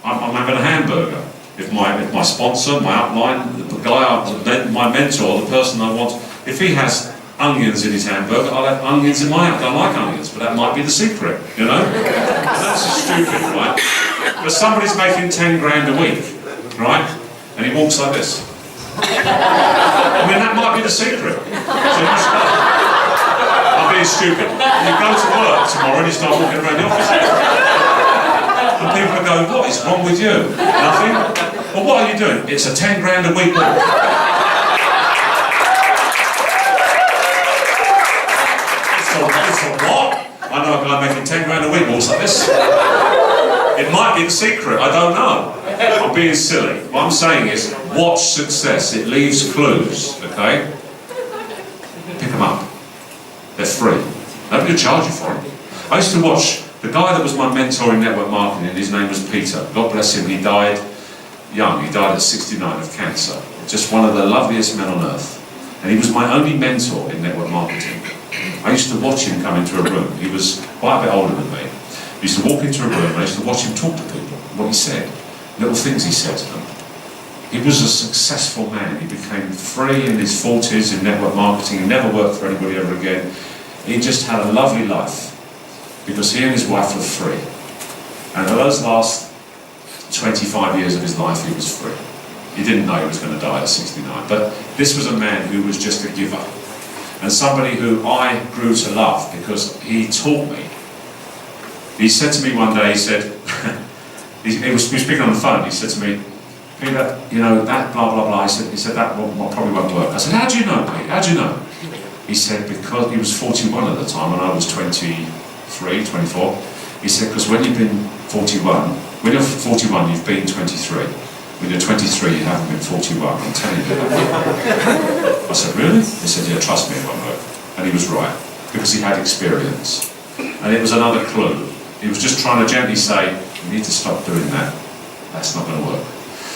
I'm having a hamburger. If my sponsor, my upline, the guy, my mentor, the person I want, if he has onions in his hamburger, I'll have onions in mine. I don't like onions, but that might be the secret, you know? That's stupid, right? But somebody's making 10 grand a week, right? And he walks like this. I mean, that might be the secret. So I'm being stupid. You go to work tomorrow and you start walking around the office. And people are going, what is wrong with you? Nothing? Well, what are you doing? It's a 10 grand a week walk. It's a what? I know a guy making 10 grand a week walks like this. It might be the secret, I don't know. I'm being silly. What I'm saying is, watch success. It leaves clues, okay? Pick them up. They're free. Nobody will charge you for them. I used to watch the guy that was my mentor in network marketing, his name was Peter. God bless him, he died young. He died at 69 of cancer. Just one of the loveliest men on earth. And he was my only mentor in network marketing. I used to watch him come into a room. He was quite a bit older than me. I used to walk into a room and I used to watch him talk to people, what he said, little things he said to them. He was a successful man. He became free in his 40s in network marketing. He never worked for anybody ever again. He just had a lovely life because he and his wife were free. And for those last 25 years of his life, he was free. He didn't know he was going to die at 69. But this was a man who was just a giver. And somebody who I grew to love because he taught me. He said to me one day, he said, we were speaking on the phone, he said to me, Peter, you know, that blah, blah, blah, he said that probably won't work. I said, how do you know, Pete? How do you know? He said, because he was 41 at the time and I was 23, 24. He said, because when you've been 41, when you're 41, you've been 23. When you're 23, you haven't been 41, I'm telling you. I said, really? He said, yeah, trust me, it won't work. And he was right, because he had experience. And it was another clue. He was just trying to gently say, you need to stop doing that. That's not going to work.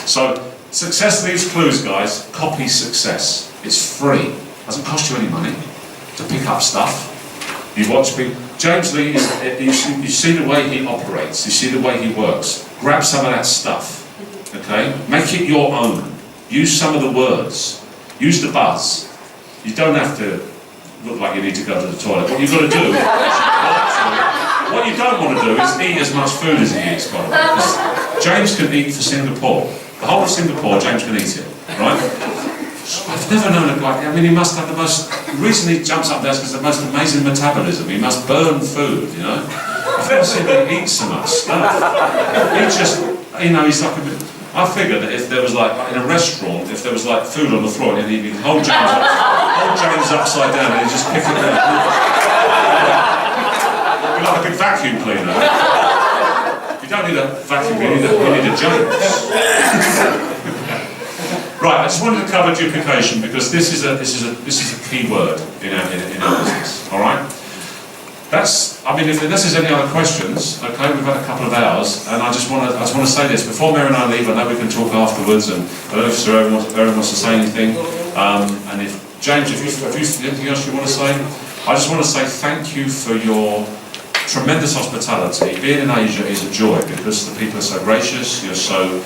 So, success leaves clues, guys. Copy success. It's free. It doesn't cost you any money to pick up stuff. You watch people. James Lee, you see the way he operates. You see the way he works. Grab some of that stuff. Okay? Make it your own. Use some of the words. Use the buzz. You don't have to look like you need to go to the toilet. What you've got to do, what you don't want to do is eat as much food as he eats, by the way. Because James can eat for Singapore. The whole of Singapore, James can eat it, right? I've never known a guy, I mean, he must have the most, the reason he jumps up there is because the most amazing metabolism. He must burn food, you know? I've never seen him eat so much stuff. He just, you know, he's like a bit, I figured that if there was like, in a restaurant, if there was like food on the floor and he'd hold James upside down and he'd just pick it up. You're like a big vacuum cleaner. You don't need a vacuum cleaner, you need a James. Right, I just wanted to cover duplication because this is a key word in our business. All right. That's. I mean, if there's any other questions, okay, we've had a couple of hours, and I just want to say this before Mary and I leave. I know we can talk afterwards, and I don't know if Sir Aaron wants to say anything, and if James, if you anything else you want to say, I just want to say thank you for your tremendous hospitality. Being in Asia is a joy because the people are so gracious. You're so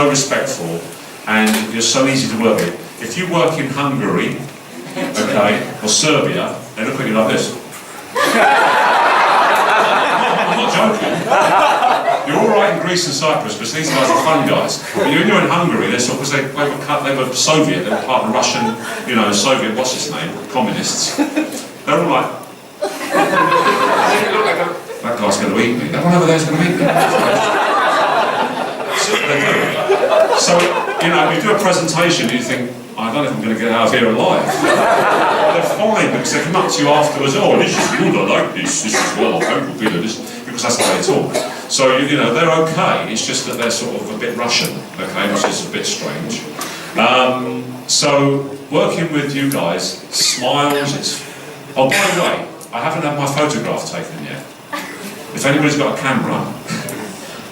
respectful. And you're so easy to work with. If you work in Hungary, okay, or Serbia, they look at you like this. I'm not joking. You're all right in Greece and Cyprus because these guys are fun guys. But when you're in Hungary, they're sort of, they were Soviet, they were part of the Russian, you know, Soviet, what's his name, communists. They're all like, that guy's going to eat me. That one over there's going to eat me. So, you know, you do a presentation, you think, I don't know if I'm going to get out of here alive. They're fine because they come up to you afterwards, oh, this is good, I like this is well, I hope you'll this, because that's the way they talk. So, you know, they're okay, it's just that they're sort of a bit Russian, okay, which is a bit strange. So, working with you guys, smiles, oh, by the way, I haven't had my photograph taken yet. If anybody's got a camera,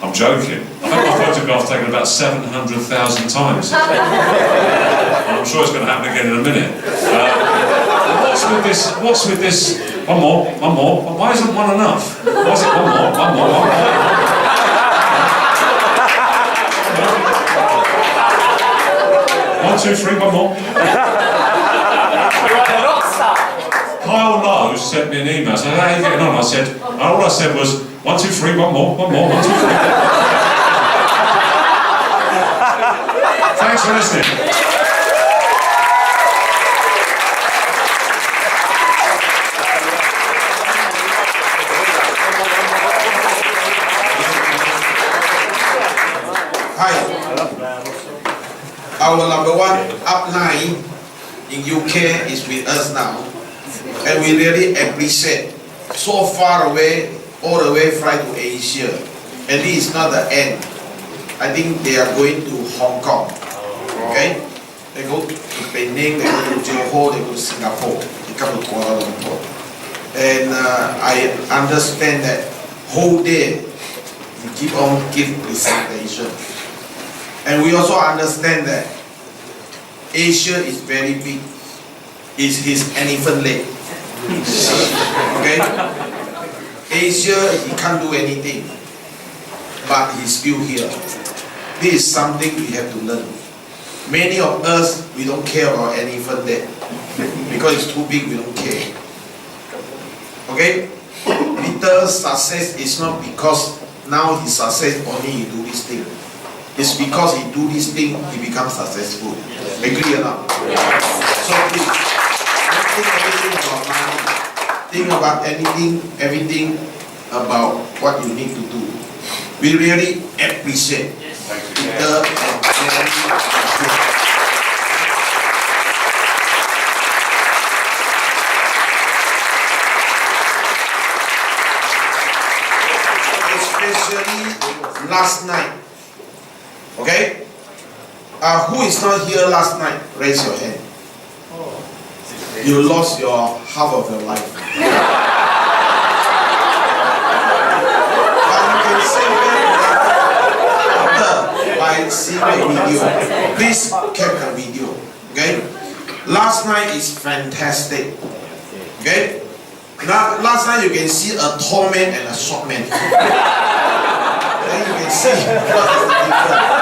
I'm joking. I've had my photograph taken about 700,000 times. And I'm sure it's going to happen again in a minute. What's with this? One more. Why isn't one enough? Why is it one more? 1, 2, 3, one more. Kyle Lowe sent me an email saying, how are you getting on? I said, and all I said was, 1, 2, 3, one more, 1, 2, 3. Thanks for listening. Our number one upline in UK is with us now, and we really appreciate. So far away, all the way fly to Asia, and this is not the end. I think they are going to Hong Kong. Okay, they go to Penang, they go to Johor, they go to Singapore, they come to Kuala Lumpur, and I understand that whole day we keep on give presentation. And we also understand that Asia is very big. It's his elephant leg. Okay? Asia, he can't do anything. But he's still here. This is something we have to learn. Many of us, we don't care about elephant leg. Because it's too big, we don't care. Okay? Peter's success is not because now his success only he do this thing. It's because he do this thing, he becomes successful. Agree or not? So please, don't think everything about money. Think about everything about what you need to do. We really appreciate Peter and Jerry. Especially last night. Okay? Who is not here last night? Raise your hand. You lost your half of your life. But you can say after by seeing the video. Please keep the video. Okay? Last night is fantastic. Okay? Now, last night you can see a tall man and a short man. Then you can see what is the difference.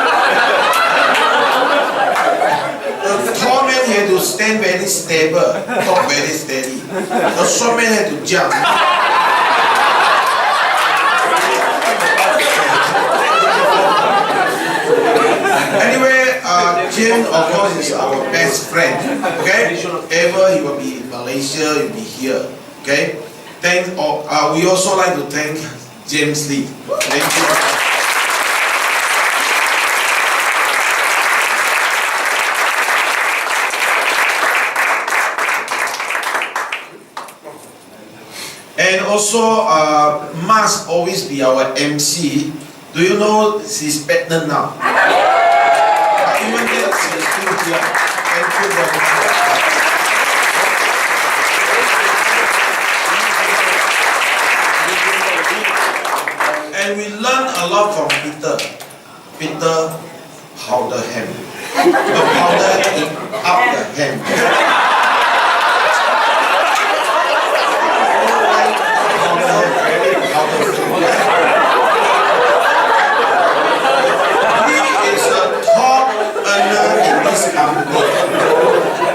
The tall man had to stand very stable, talk very steady. The short man had to jump. Anyway, Jim, of course, is our best friend. Okay? Ever he will be in Malaysia, he will be here. Okay? We also like to thank James Lee. Thank you. And also, must always be our MC. Do you know she's pregnant now? Even then, she's still here. Thank you very much. And we learn a lot from Peter. Peter powder ham. The powder up the ham.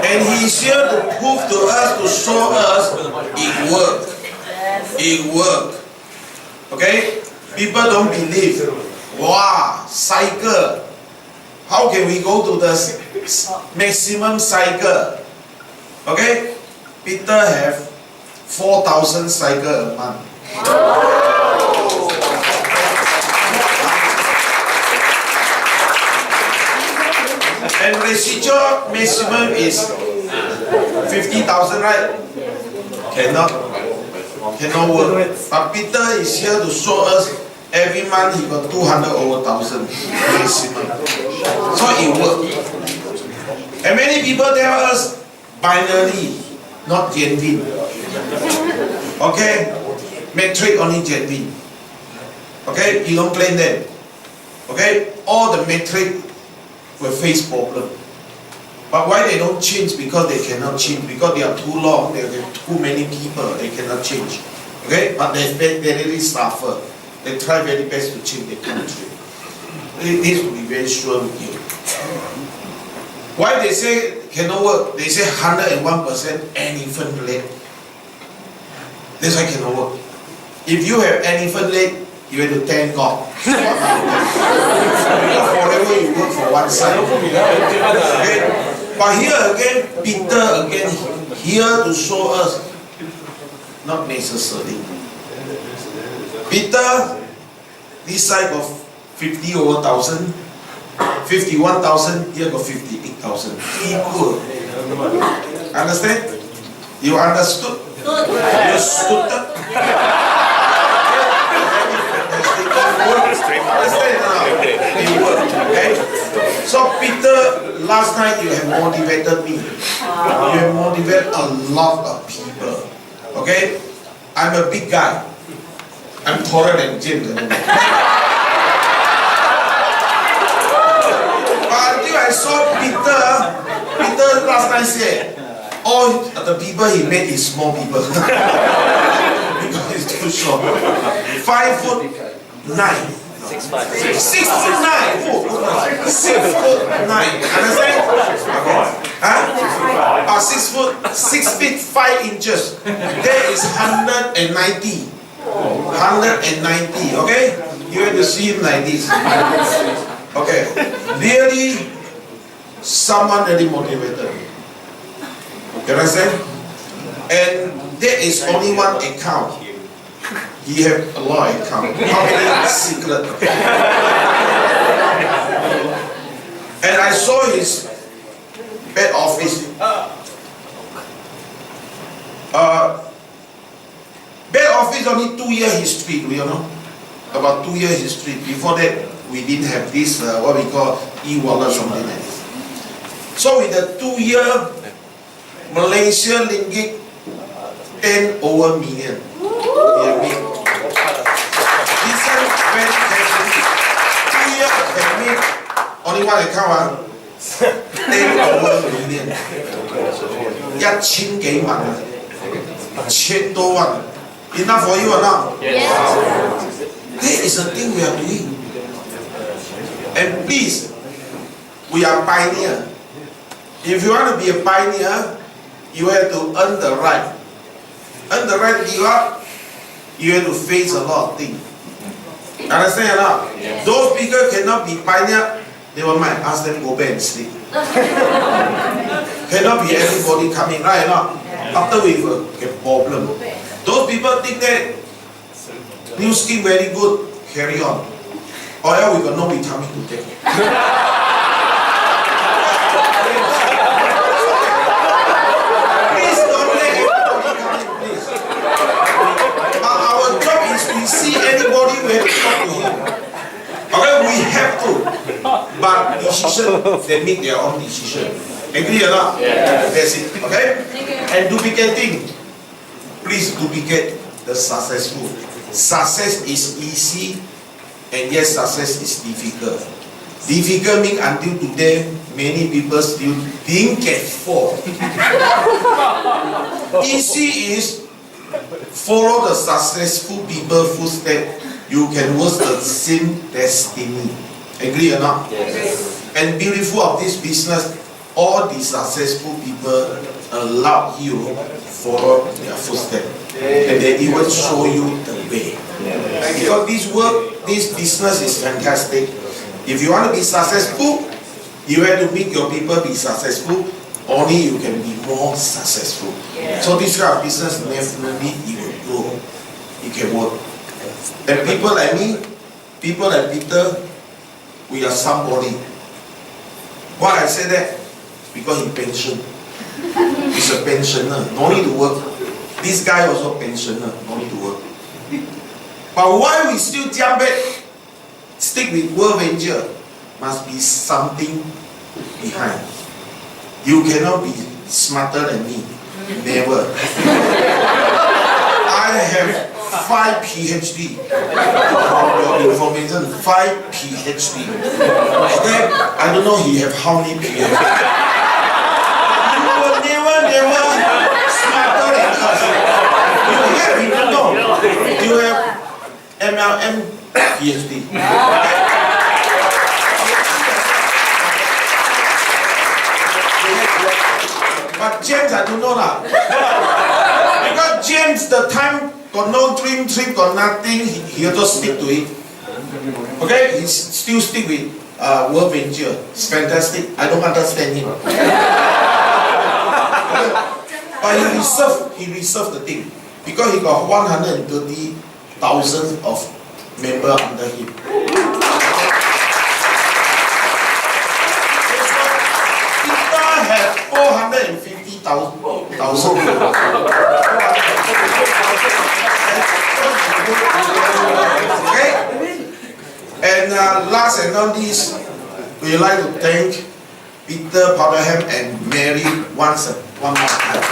And he's here to prove to us, to show us it works. It works. Okay? People don't believe. Wow, cycle. How can we go to the maximum cycle? Okay? Peter have 4,000 cycle a month. And residual maximum is 50,000, right? Cannot work. But Peter is here to show us every month he got 200 over 1,000 maximum. So it works. And many people tell us binary, not genuine. Okay? Metric only genuine. Okay? You don't blame them. Okay? All the metric will face problem. But why they don't change? Because they cannot change. Because they are too long, there are too many people, they cannot change. Okay? But they really suffer. They try very best to change the country. It needs to be very sure with you. Why they say cannot work? They say 101% elephant leg. That's why cannot work. If you have elephant leg, you have to thank God. Forever you work for one side. Okay? But here again, Peter again, here to show us, not necessary. Peter, this side of 50 over 1,000, 51,000, here got 58,000. Equal. Understand? You understood? You stood up? Understand now? Okay? So Peter, last night you have motivated me. You have motivated a lot of people. Okay? I'm a big guy. I'm taller than Jim. But until I saw Peter last night said, all the people he met is small people. Because he's too short. 5'9". 6'9". 6'9". Understand? Huh? 6 feet 5 inches. There is 190. 190. Okay? You have to see him like this. Okay. Really, someone really motivated. You understand? And there is only one account. He have a lot of accounts. How many secret? And I saw his bed office. Bed office only 2-year history, do you know? About 2-year history. Before that, we didn't have this, what we call e-wallet, something like this. So with the 2-year, Malaysia ringgit 10 over million. Listen very carefully. 2 years can make only one account, 10 over million. 1,000幾萬，1,000多萬。Enough for you or not? Yes. That is the thing we are doing. And please, we are pioneer. If you want to be a pioneer, you have to earn the right. Earn the right to give up. You have to face a lot of things. Understand or not? Yes. Those people cannot be pioneer, never mind, ask them go back and sleep. Cannot be everybody coming, right or not? After we get problem. Those people think that new scheme very good, carry on. Or else we got no vitamin to take. Please don't let everybody come in, please. Our job is we see anybody, we have to talk to him. Okay, we have to. But decision, they make their own decision. Agree or not? Yeah. That's it. Okay? And duplicating. Please duplicate the successful. Success is easy, and yes, success is difficult. Difficult means until today, many people still didn't get for. Easy is follow the successful people footsteps. You can work the same destiny. Agree or not? Yes. And beautiful of this business, all the successful people allow you follow their footsteps. And they even show you the way. Because this work, this business is fantastic. If you want to be successful, you have to make your people be successful. Only you can be more successful. So this kind of business definitely it will grow. It can work. And people like me, people like Peter, we are somebody. Why I say that? Because he pension. He's a pensioner, no need to work. This guy also pensioner, no need to work. But why we still jump back, stick with World Venture, must be something behind. You cannot be smarter than me. Never. I have 5 PhD. For your information, 5 PhD. Okay? I don't know he have how many PhD. You will never smarter than us. You don't know. You have MLM PhD. But James, I don't know lah. Because James, the time got no dream trip, got nothing, he just stick to it. Okay, he still stick with World Venture. It's fantastic. I don't understand him. But he reserved the thing because he got 130,000 of members under him. Have 450,000. Okay? And last and not least, we like to thank Peter Powderham and Mary one more time.